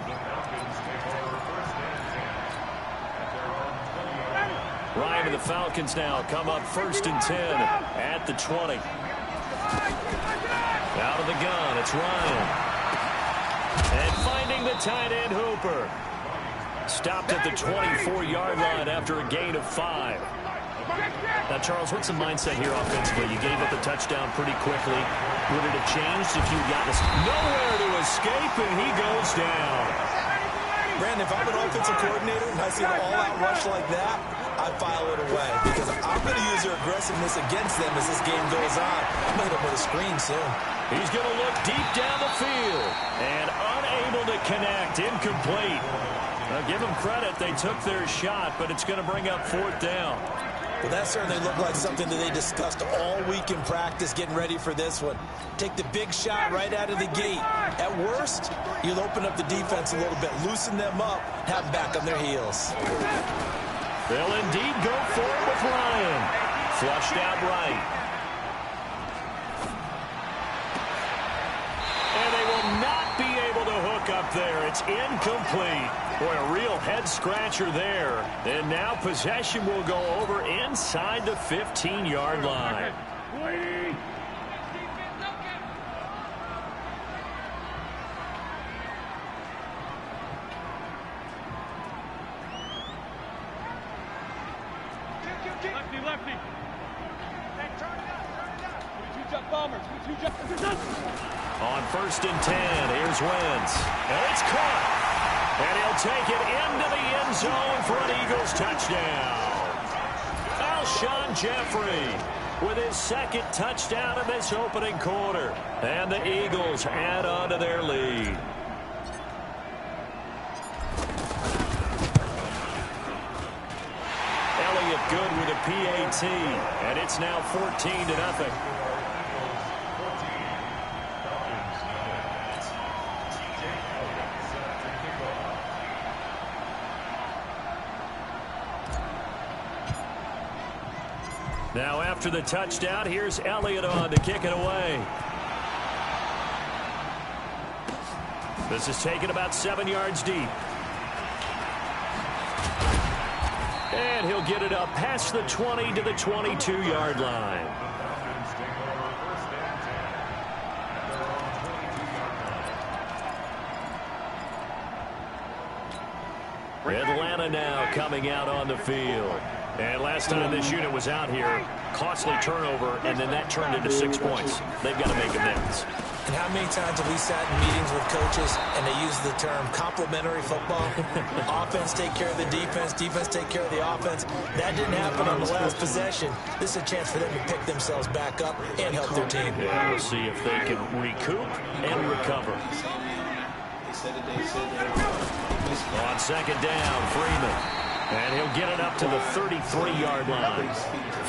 Ryan and the Falcons now come up 1st and 10 at the 20. Out of the gun, it's Ryan. And finding the tight end Hooper. Stopped at the 24-yard line after a gain of 5. Now, Charles, what's the mindset here offensively? You gave up the touchdown pretty quickly. Would it have changed if you got nowhere to escape and he goes down? Brandon, if I'm an offensive coordinator and I see an all-out rush like that, I file it away because I'm going to use their aggressiveness against them as this game goes on. I'm going to hit them with a screen soon. He's going to look deep down the field and unable to connect. Incomplete. Now, give them credit. They took their shot, but it's going to bring up 4th down. Well, that certainly looked like something that they discussed all week in practice, getting ready for this one. Take the big shot right out of the gate. At worst, you'll open up the defense a little bit, loosen them up, have them back on their heels. They'll indeed go for it with Ryan. Flushed out right. And they will not be able to hook up there. It's incomplete. Boy, a real head-scratcher there. And now possession will go over inside the 15-yard line. Lefty. Hey, turn it up. 22 bombers. 22 On 1st and 10, here's Wentz. And it's caught. And he'll take it into the end zone for an Eagles touchdown. Alshon Jeffrey with his 2nd touchdown in this opening quarter. And the Eagles add on to their lead. Elliott good with a PAT. And it's now 14-0. Now after the touchdown, here's Elliott on to kick it away. This is taken about 7 yards deep. And he'll get it up past the 20 to the 22-yard line. Atlanta now coming out on the field. And last time this unit was out here, costly turnover, and then that turned into 6 points. They've got to make amends. And how many times have we sat in meetings with coaches and they use the term complementary football? Offense take care of the defense, defense take care of the offense. That didn't happen on the last possession. This is a chance for them to pick themselves back up and help their team. Yeah, we'll see if they can recoup and recover. On 2nd down, Freeman. And he'll get it up to the 33-yard line.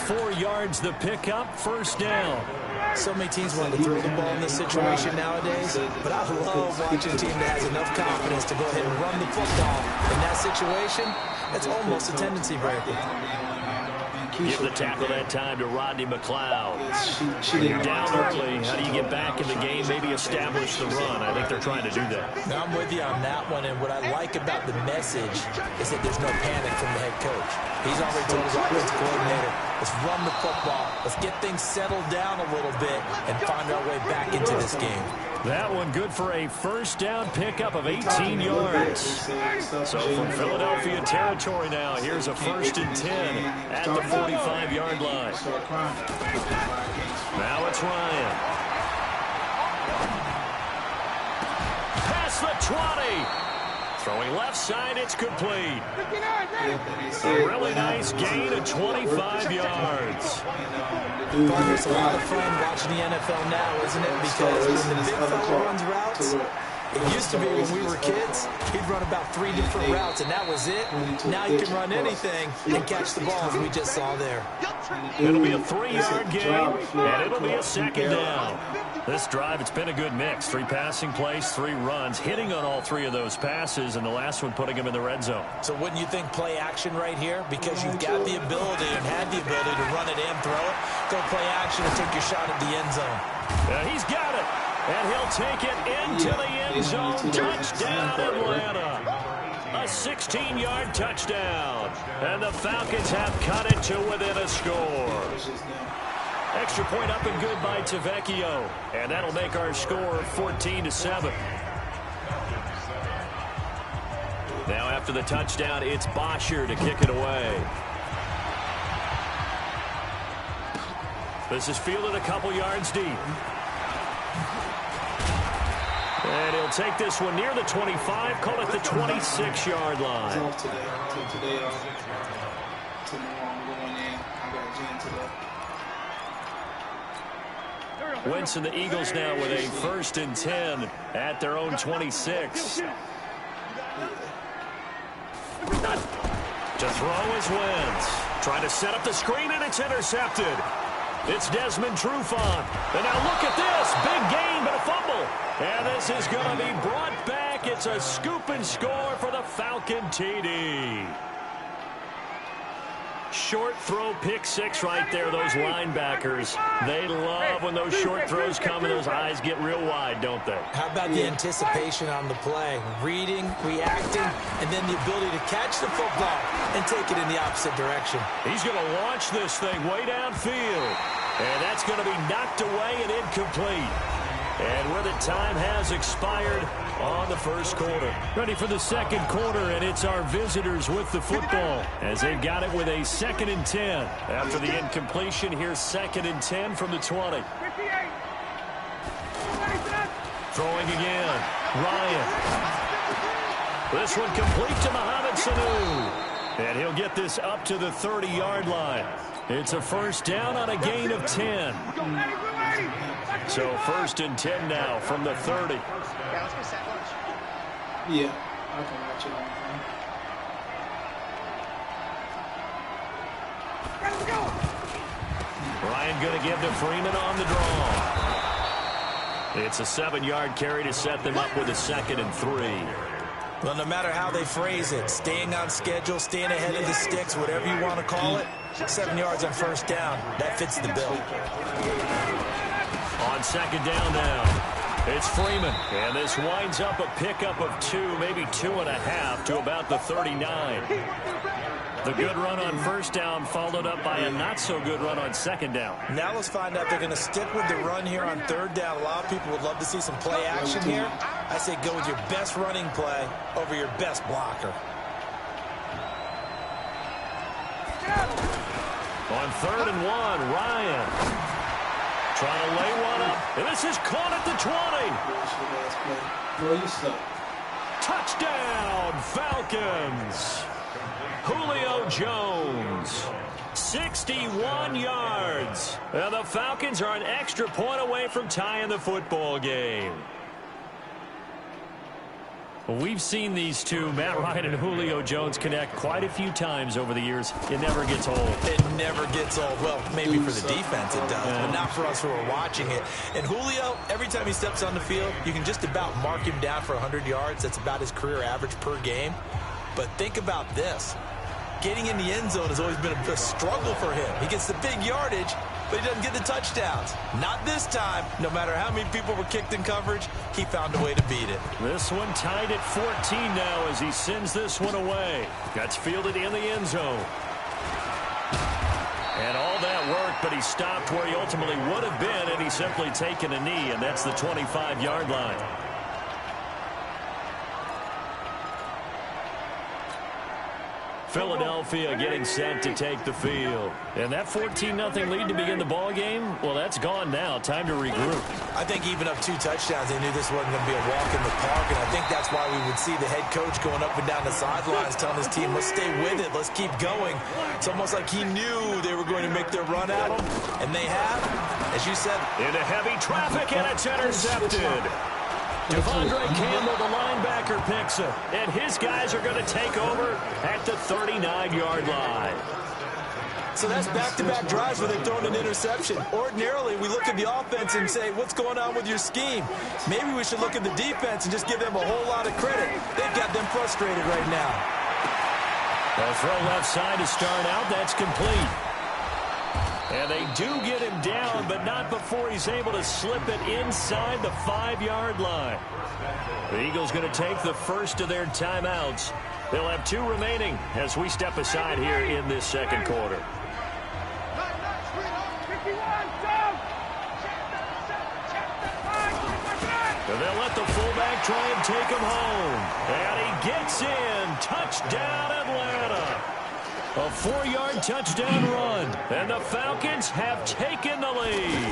4 yards the pickup, 1st down. So many teams want to throw the ball in this situation nowadays, but I love watching a team that has enough confidence to go ahead and run the football. In that situation, it's almost a tendency breaker. Give the tackle that time to Rodney McLeod. She didn't Down early. How do you get back in the game? Maybe establish the run. I think they're trying to do that. Now, I'm with you on that one, and what I like about the message is that there's no panic from the head coach. He's already told his offensive coordinator, let's run the football, let's get things settled down a little bit, and find our way back into this game. That one good for a first down pickup of 18 yards. So from Philadelphia territory now, here's a 1st and 10 at the 45-yard line. Now it's Ryan. Past the 20. Throwing left side, it's complete. A really nice gain of 25 yards. It's a lot of fun watching the NFL now, isn't it? Because when the big fella runs routes, it used to be when we were kids, he'd run about 3 different routes, and that was it. Now he can run anything and catch the ball, as we just saw there. It'll be a 3-yard gain, and it'll be a 2nd down. This drive, it's been a good mix. 3 passing plays, 3 runs, hitting on all 3 of those passes, and the last one putting him in the red zone. So wouldn't you think play action right here? Because you've got the ability and had the ability to run it and throw it. Go play action and take your shot at the end zone. He's got it, and he'll take it into the end zone. Touchdown, Atlanta. A 16-yard touchdown, and the Falcons have cut it to within a score. Extra point up and good by Tavecchio, and that'll make our score 14-7. Now after the touchdown, it's Bosher to kick it away. This is fielded a couple yards deep. And he'll take this one near the 25, call it the 26-yard line. Off today. Today off. Tomorrow I'm going in. I got Jen today. Wentz and the Eagles now with a 1st and 10 at their own 26. To throw is Wentz. Trying to set up the screen, and it's intercepted. It's Desmond Trufant. And now look at this. Big gain, but a fumble. And this is going to be brought back. It's a scoop and score for the Falcon TD. Short throw, pick 6 right there. Those linebackers, they love when those short throws come and those eyes get real wide, don't they? How about the anticipation on the play? Reading, reacting, and then the ability to catch the football and take it in the opposite direction. He's going to launch this thing way downfield. And that's going to be knocked away and incomplete. And with it, time has expired on the first quarter. Ready for the second quarter, and it's our visitors with the football as they've got it with a 2nd and 10. After the incompletion, here's 2nd and 10 from the 20. Throwing again. Ryan. This one complete to Mohamed Sanu. And he'll get this up to the 30-yard line. It's a 1st down on a gain of 10. So 1st and 10 now from the 30. Yeah, I can watch it on Ryan going to give to Freeman on the draw. It's a 7-yard carry to set them up with a 2nd and 3. Well, no matter how they phrase it, staying on schedule, staying ahead of the sticks, whatever you want to call it, 7 yards on 1st down, that fits the bill. On 2nd down now, it's Freeman. And this winds up a pickup of 2, maybe 2.5 to about the 39. The good run on 1st down followed up by a not-so-good run on 2nd down. Now let's find out they're going to stick with the run here on 3rd down. A lot of people would love to see some play action here. I say go with your best running play over your best blocker. On 3rd and 1, Ryan trying to lay one up. And this is caught at the 20. Touchdown, Falcons. Julio Jones, 61 yards. And the Falcons are an extra point away from tying the football game. We've seen these two, Matt Ryan and Julio Jones, connect quite a few times over the years. It never gets old. It never gets old. Well, maybe for the defense it does, but not for us who are watching it. And Julio, every time he steps on the field, you can just about mark him down for 100 yards. That's about his career average per game. But think about this. getting in the end zone has always been a struggle for him. He gets the big yardage, but he doesn't get the touchdowns. Not this time. No matter how many people were kicked in coverage, he found a way to beat it. This one tied at 14 now as he sends this one away. Gets fielded in the end zone. And all that worked, but he stopped where he ultimately would have been, and he's simply taken a knee, and that's the 25-yard line. Philadelphia getting set to take the field. And that 14-0 lead to begin the ball game, well, that's gone now. Time to regroup. I think even up 2 touchdowns, they knew this wasn't going to be a walk in the park, and I think that's why we would see the head coach going up and down the sidelines telling his team, let's stay with it, let's keep going. It's almost like he knew they were going to make their run at him, and they have, as you said. Into heavy traffic, and it's intercepted. Devondre Campbell, the linebacker, picks it. And his guys are going to take over at the 39-yard line. So that's back-to-back drives where they've thrown an interception. Ordinarily, we look at the offense and say, what's going on with your scheme? Maybe we should look at the defense and just give them a whole lot of credit. They've got them frustrated right now. They'll throw left side to start out. That's complete. And they do get him down, but not before he's able to slip it inside the 5-yard line. The Eagles going to take the first of their timeouts. They'll have 2 remaining as we step aside here in this second quarter. And they'll let the fullback try and take him home. And he gets in. Touchdown, Atlanta. A 4-yard touchdown run, and the Falcons have taken the lead.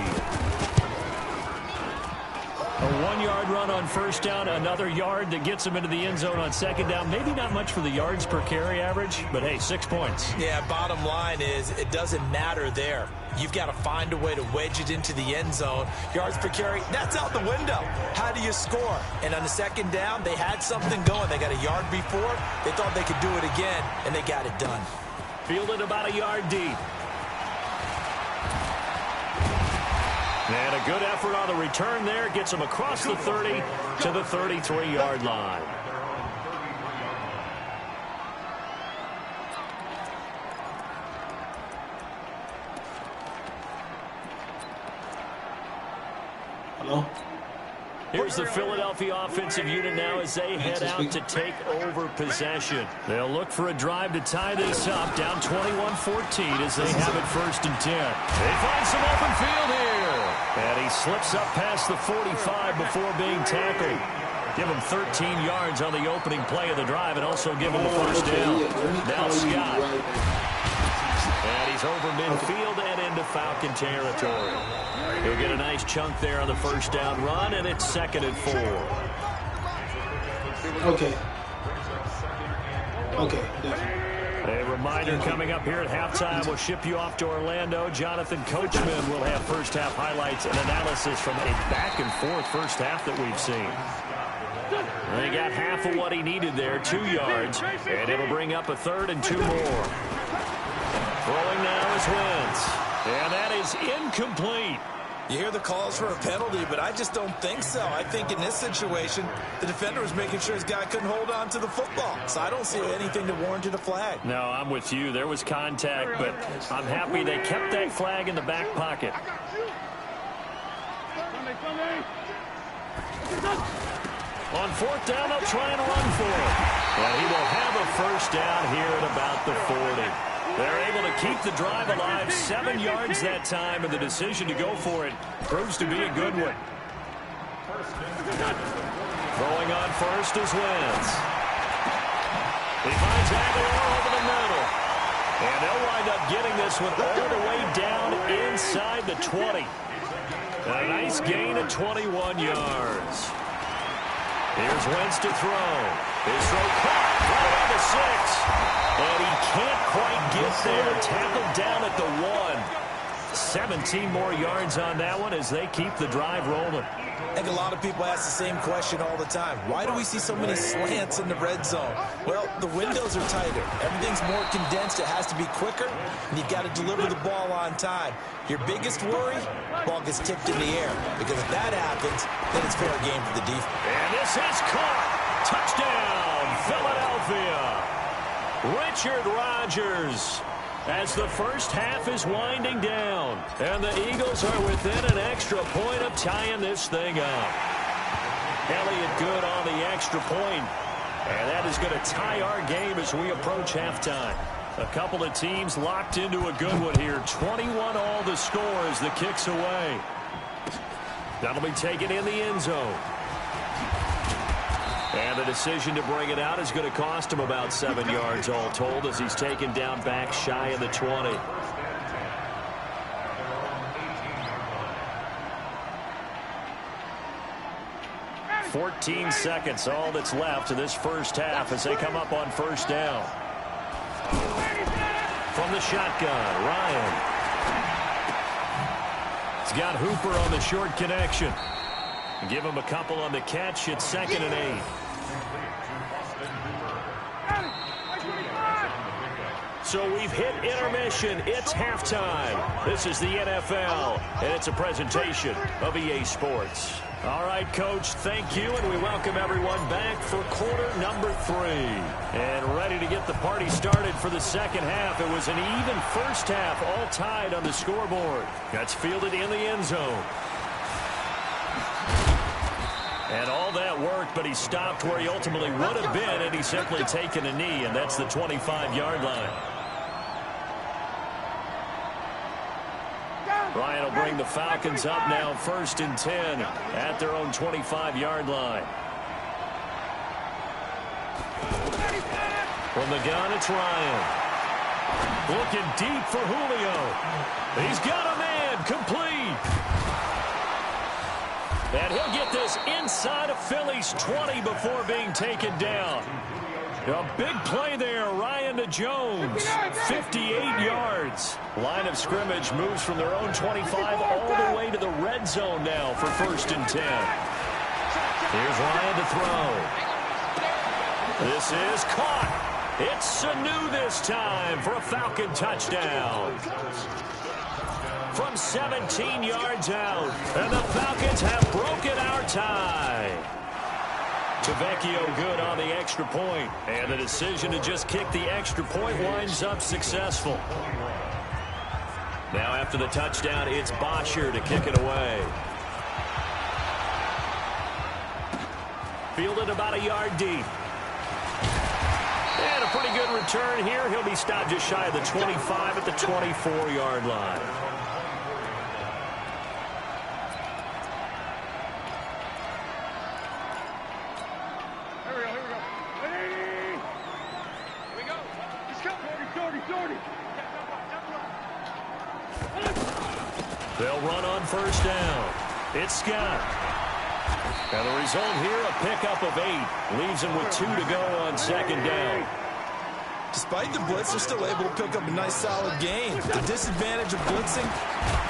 A 1-yard run on first down, another yard that gets them into the end zone on second down. Maybe not much for the yards per carry average, but hey, 6 points. Yeah, bottom line is it doesn't matter there. You've got to find a way to wedge it into the end zone. Yards per carry, that's out the window. How do you score? And on the second down, they had something going. They got a yard before. They thought they could do it again, and they got it done. Fielded about a yard deep. And a good effort on the return there. Gets him across the 30 to the 33-yard line. Hello? Here's the Philadelphia offensive unit now as they head out to take over possession. They'll look for a drive to tie this up, down 21-14 as they have it 1st and 10. They find some open field here. And he slips up past the 45 before being tackled. Give him 13 yards on the opening play of the drive and also give him the first down. Now Scott. And he's over midfield and into Falcon territory. He'll get a nice chunk there on the first down run, and it's 2nd and 4. Okay. Okay, definitely. A reminder coming up here at halftime. We'll ship you off to Orlando. Jonathan Coachman will have first-half highlights and analysis from a back-and-forth first half that we've seen. And he got half of what he needed there, 2 yards, and it'll bring up a 3rd and 2 more. Throwing now is Wentz, and that is incomplete. You hear the calls for a penalty, but I just don't think so. I think in this situation, the defender was making sure his guy couldn't hold on to the football. So I don't see anything that warranted a flag. No, I'm with you. There was contact, but I'm happy they kept that flag in the back pocket. On 4th down, they'll try and run for it. And he will have a first down here at about the 40. They're able to keep the drive alive, 7 yards that time, and the decision to go for it proves to be a good one. Throwing on first is Wentz. He finds Aguilar over the middle. And they'll wind up getting this one all the way down inside the 20. A nice gain of 21 yards. Here's Wentz to throw. His throw caught right on the 6. And he can't quite get there. Tackled down at the 1. 17 more yards on that one as they keep the drive rolling. I think a lot of people ask the same question all the time. Why do we see so many slants in the red zone? Well, the windows are tighter. Everything's more condensed. It has to be quicker, and you've got to deliver the ball on time. Your biggest worry, ball gets tipped in the air, because if that happens, then it's fair game for the defense. And this is caught. Touchdown, Philadelphia. Richard Rodgers. As the first half is winding down, and the Eagles are within an extra point of tying this thing up. Elliott good on the extra point, and that is going to tie our game as we approach halftime. A couple of teams locked into a good one here. 21 all the score as the kick's away. That'll be taken in the end zone. And the decision to bring it out is going to cost him about 7 yards all told as he's taken down back shy of the 20. Seconds, all that's left in this first half as they come up on first down. From the shotgun, Ryan. He's got Hooper on the short connection. Give him a couple on the catch. It's 2nd and 8. So we've hit intermission. It's halftime. This is the NFL, and it's a presentation of EA Sports. All right, Coach, thank you, and we welcome everyone back for quarter number 3. And ready to get the party started for the second half. It was an even first half, all tied on the scoreboard. That's fielded in the end zone. And all that worked, but he stopped where he ultimately would have been, and he's simply taken a knee, and that's the 25-yard line. Ryan will bring the Falcons up now 1st and 10 at their own 25-yard line. From the gun, it's Ryan. Looking deep for Julio. He's got a man complete. And he'll get this inside of Philly's 20 before being taken down. A big play there, Ryan to Jones. 58 yards. Line of scrimmage moves from their own 25 all the way to the red zone now for 1st and 10. Here's Ryan to throw. This is caught. It's Sanu this time for a Falcon touchdown. From 17 yards out, and the Falcons have broken our tie. Tavecchio good on the extra point, and the decision to just kick the extra point winds up successful. Now after the touchdown, it's Bosher to kick it away. Fielded about a yard deep. And a pretty good return here. He'll be stopped just shy of the 25 at the 24-yard line. They'll run on 1st down. It's Scott. And the result here, a pickup of 8. Leaves him with 2 to go on 2nd down. Despite the blitz, they're still able to pick up a nice, solid gain. The disadvantage of blitzing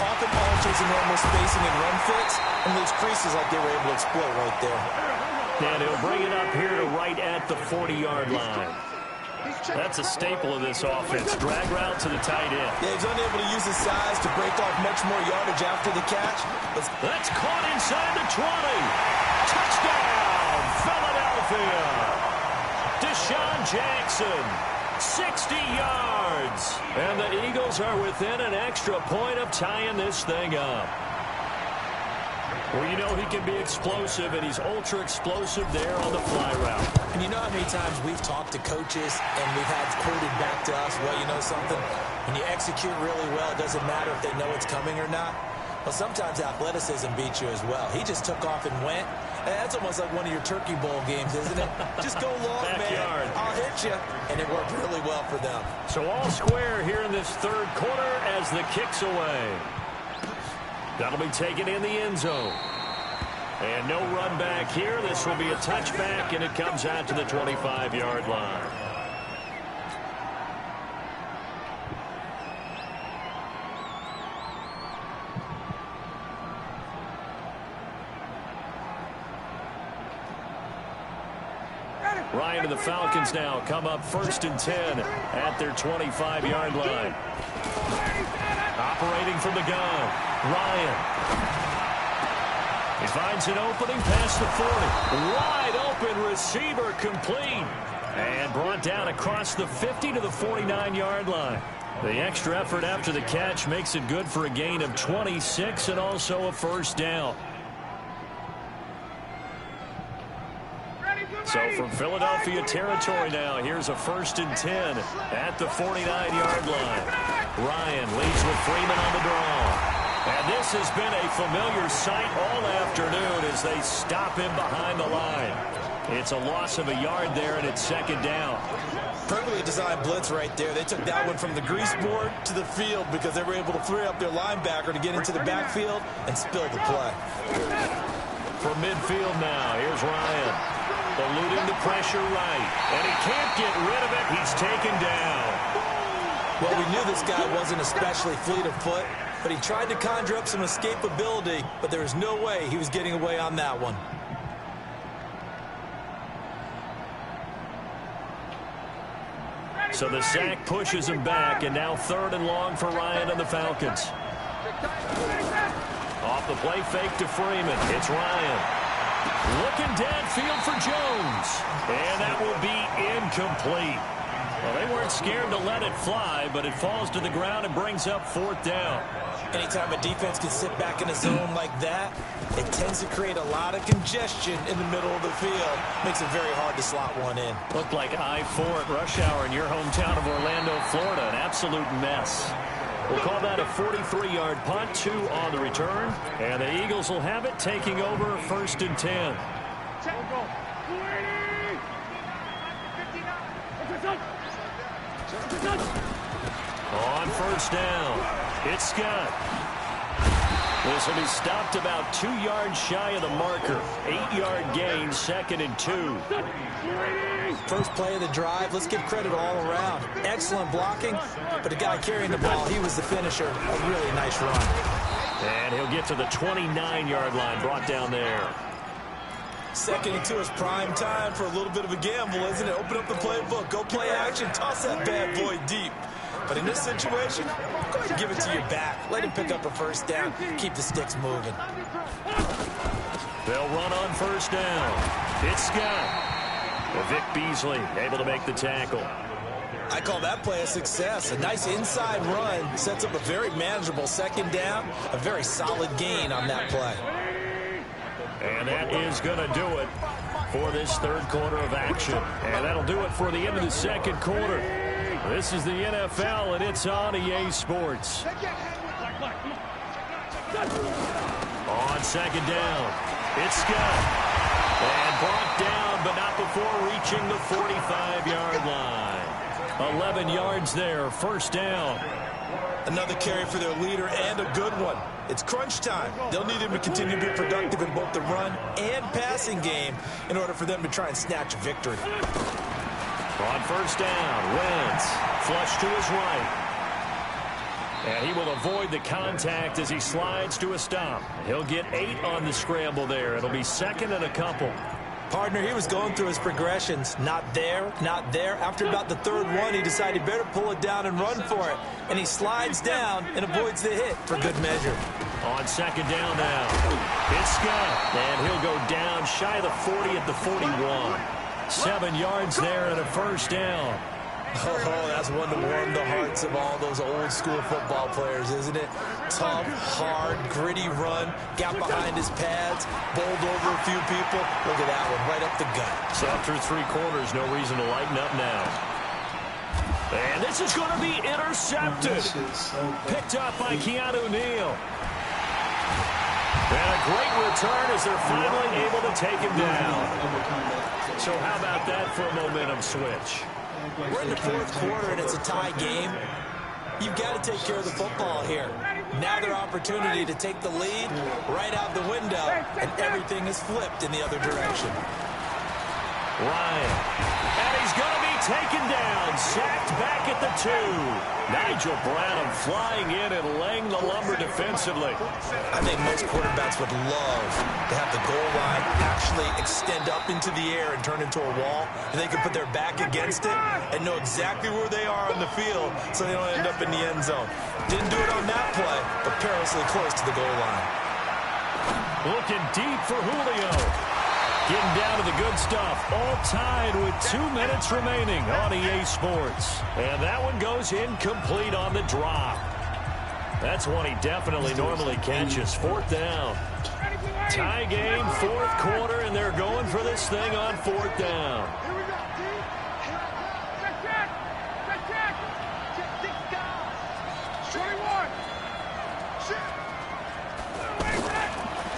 often alters the normal spacing and run fits and leaves creases like they were able to exploit right there. And he'll bring it up here to right at the 40-yard line. That's a staple of this offense. Drag route to the tight end. Yeah, he's unable to use his size to break off much more yardage after the catch. That's caught inside the 20. Touchdown, Philadelphia. Deshaun Jackson, 60 yards. And the Eagles are within an extra point of tying this thing up. Well, you know he can be explosive, and he's ultra-explosive there on the fly route. And you know how many times we've talked to coaches and we've had quoted back to us, well, you know something? When you execute really well, it doesn't matter if they know it's coming or not. Well, sometimes athleticism beats you as well. He just took off and went. And that's almost like one of your Turkey Bowl games, isn't it? Just go long, man. I'll hit you. And it worked really well for them. So all square here in this 3rd quarter as the kick's away. That'll be taken in the end zone. And no run back here. This will be a touchback, and it comes out to the 25-yard line. Ryan and the Falcons now come up 1st and 10 at their 25-yard line. Operating from the gun, Ryan. He finds an opening past the 40. Wide open receiver complete. And brought down across the 50 to the 49-yard line. The extra effort after the catch makes it good for a gain of 26 and also a first down. So from Philadelphia territory now, here's a 1st and 10 at the 49-yard line. Ryan leads with Freeman on the draw. And this has been a familiar sight all afternoon as they stop him behind the line. It's a loss of a yard there, and it's 2nd down. Perfectly designed blitz right there. They took that one from the grease board to the field because they were able to free up their linebacker to get into the backfield and spill the play. From midfield now, here's Ryan. Eluding the pressure right. And he can't get rid of it. He's taken down. Well, we knew this guy wasn't especially fleet of foot, but he tried to conjure up some escapability, but there was no way he was getting away on that one. So the sack pushes him back, and now 3rd and long for Ryan and the Falcons. Off the play fake to Freeman. It's Ryan. Looking downfield for Jones. And that will be incomplete. Well, they weren't scared to let it fly, but it falls to the ground and brings up 4th down. Anytime a defense can sit back in a zone like that, it tends to create a lot of congestion in the middle of the field. Makes it very hard to slot one in. Looked like I-4 at rush hour in your hometown of Orlando, Florida. An absolute mess. We'll call that a 43-yard punt, 2 on the return. And the Eagles will have it, taking over 1st and 10. On 1st down, it's Scott. This will be stopped about 2 yards shy of the marker. 8-yard gain, 2nd and 2. First play of the drive, let's give credit all around. Excellent blocking, but the guy carrying the ball, he was the finisher. A really nice run. And he'll get to the 29-yard line, brought down there. 2nd and 2 is prime time for a little bit of a gamble, isn't it? Open up the playbook, go play action, toss that bad boy deep. But in this situation, go ahead and give it to your back. Let him pick up a 1st down, keep the sticks moving. They'll run on 1st down. It's Scott. Vic Beasley able to make the tackle. I call that play a success. A nice inside run sets up a very manageable 2nd down. A very solid gain on that play. And that is going to do it for this 3rd quarter of action. And that'll do it for the end of the 2nd quarter. This is the NFL, and it's on EA Sports. On 2nd down, it's Scott. And brought down, but not before reaching the 45-yard line. 11 yards there, 1st down. Another carry for their leader and a good one. It's crunch time. They'll need him to continue to be productive in both the run and passing game in order for them to try and snatch a victory. On 1st down, Wentz flush to his right. And he will avoid the contact as he slides to a stop. He'll get 8 on the scramble there. It'll be 2nd and a couple. Partner, he was going through his progressions. Not there, not there. After about the 3rd one, he decided better pull it down and run for it. And he slides down and avoids the hit for good measure. On 2nd down now, it's Scott. And he'll go down shy of the 40 at the 41. 7 yards there and a 1st down. Oh, that's one to warm the hearts of all those old school football players, isn't it? Tough, hard, gritty run, got behind his pads, bowled over a few people. Look at that one, right up the gut. So after 3 quarters, no reason to lighten up now. And this is going to be intercepted. Picked up by Keanu Neal. And a great return as they're finally able to take him down. So how about that for a momentum switch? We're in the 4th quarter and it's a tie game. You've got to take care of the football here. Now their opportunity to take the lead right out the window, and everything is flipped in the other direction. Ryan. And he's going to be taken down. Sacked back at the 2. Nigel Bradham flying in and laying the lumber defensively. I think most quarterbacks would love to have the goal line actually extend up into the air and turn into a wall, and they can put their back against it and know exactly where they are on the field so they don't end up in the end zone. Didn't do it on that play, but perilously close to the goal line. Looking deep for Julio. Getting down to the good stuff. All tied with 2 minutes remaining on EA Sports. And that one goes incomplete on the drop. That's one he definitely normally catches. 4th down. Tie game, 4th quarter, and they're going for this thing on 4th down. Here we go, D. Check. Check down. 21.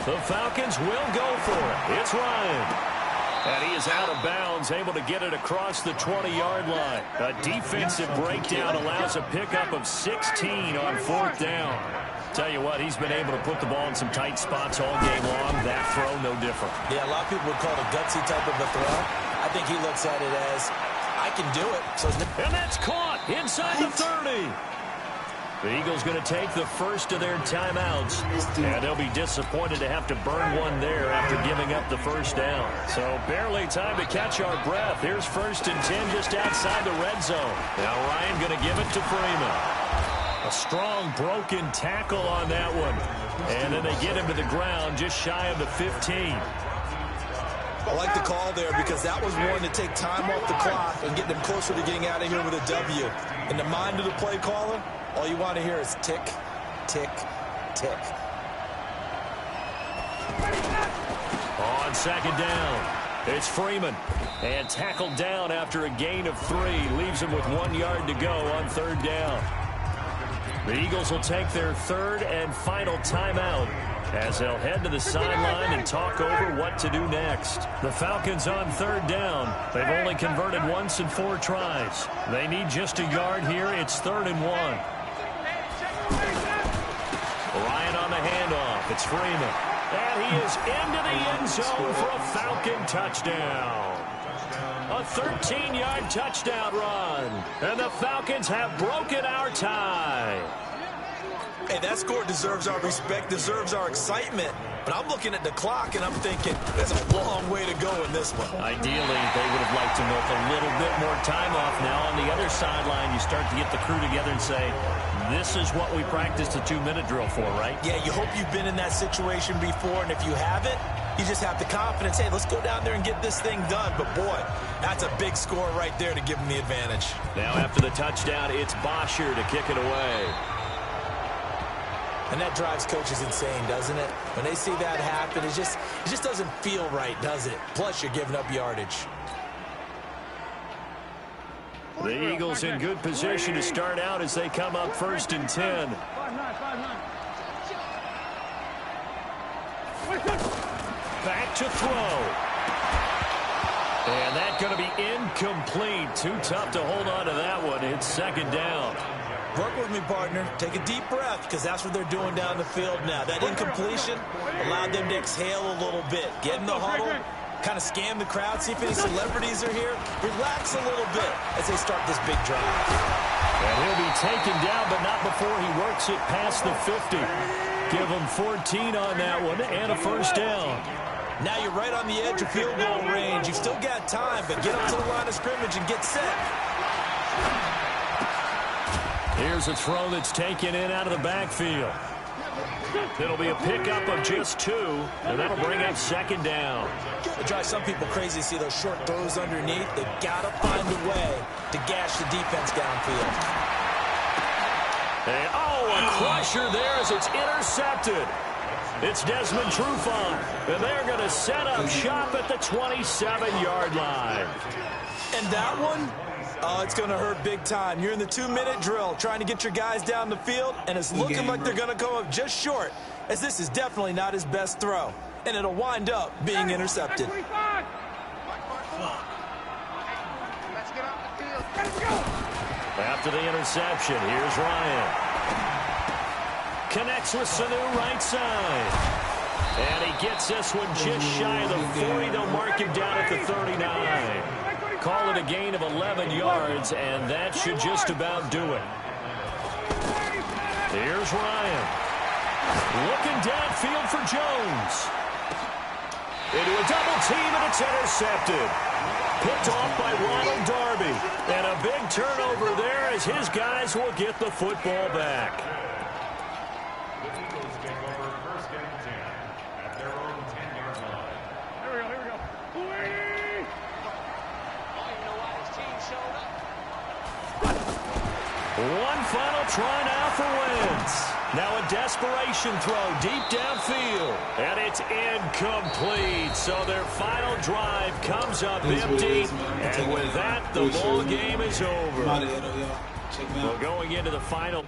The Falcons will go for it. It's Ryan. And he is out of bounds, able to get it across the 20-yard line. A defensive breakdown allows a pickup of 16 on 4th down. Tell you what, he's been able to put the ball in some tight spots all game long. That throw, no different. Yeah, a lot of people would call it a gutsy type of a throw. I think he looks at it as, I can do it. And that's caught inside the 30. The Eagles going to take the first of their timeouts, and they'll be disappointed to have to burn one there after giving up the first down. So barely time to catch our breath. Here's 1st and 10 just outside the red zone. Now Ryan going to give it to Freeman. A strong broken tackle on that one. And then they get him to the ground just shy of the 15. I like the call there because that was one to take time off the clock and get them closer to getting out of here with a W. In the mind of the play caller, all you want to hear is tick, tick, tick. On 2nd down, it's Freeman. And tackled down after a gain of 3. Leaves him with 1 yard to go on 3rd down. The Eagles will take their 3rd and final timeout as they'll head to the sideline and talk over what to do next. The Falcons on 3rd down. They've only converted once in 4 tries. They need just a yard here. It's 3rd and 1. Ryan on the handoff. It's Freeman. And he is into the end zone for a Falcon touchdown. A 13-yard touchdown run. And the Falcons have broken our tie. Hey, that score deserves our respect, deserves our excitement. But I'm looking at the clock, and I'm thinking, there's a long way to go in this one. Ideally, they would have liked to milk a little bit more time off. Now, on the other sideline, you start to get the crew together and say, this is what we practiced a 2-minute drill for, right? Yeah, you hope you've been in that situation before, and if you haven't, you just have the confidence, hey, let's go down there and get this thing done. But, boy, that's a big score right there to give them the advantage. Now, after the touchdown, it's Bosher to kick it away. And that drives coaches insane, doesn't it? When they see that happen, it just doesn't feel right, does it? Plus, you're giving up yardage. The Eagles in good position to start out as they come up 1st and 10. Back to throw. And that's going to be incomplete. Too tough to hold on to that one. It's 2nd down. Work with me, partner. Take a deep breath, because that's what they're doing down the field now. That incompletion allowed them to exhale a little bit. Get in the huddle, kind of scan the crowd, see if any celebrities are here. Relax a little bit as they start this big drive. And he'll be taken down, but not before he works it past the 50. Give him 14 on that one and a 1st down. Now you're right on the edge of field goal range. You've still got time, but get up to the line of scrimmage and get set. Here's a throw that's taken in out of the backfield. It'll be a pickup of just 2, and that'll bring up 2nd down. It drives some people crazy to see those short throws underneath. They've got to find a way to gash the defense downfield. And, a crusher there as it's intercepted. It's Desmond Trufant, and they're going to set up shop at the 27-yard line. And that one? Oh, it's going to hurt big time. You're in the 2-minute drill trying to get your guys down the field, and it's looking like they're going to come up just short, as this is definitely not his best throw. And it'll wind up being intercepted. Let's get off the field. Let's go. After the interception, here's Ryan. Connects with Sanu right side. And he gets this one just shy of the 40. They'll mark him down at the 39. Call it a gain of 11 yards, and that should just about do it. Here's Ryan. Looking downfield for Jones. Into a double team, and it's intercepted. Picked off by Ronald Darby. And a big turnover there as his guys will get the football back. The Eagles take over 1st and 10 at their own 10-yard line. Here we go. One final try now for Wentz. Now a desperation throw deep downfield. And it's incomplete. So their final drive comes up empty. And with that, the ball game is over. Well, going into the final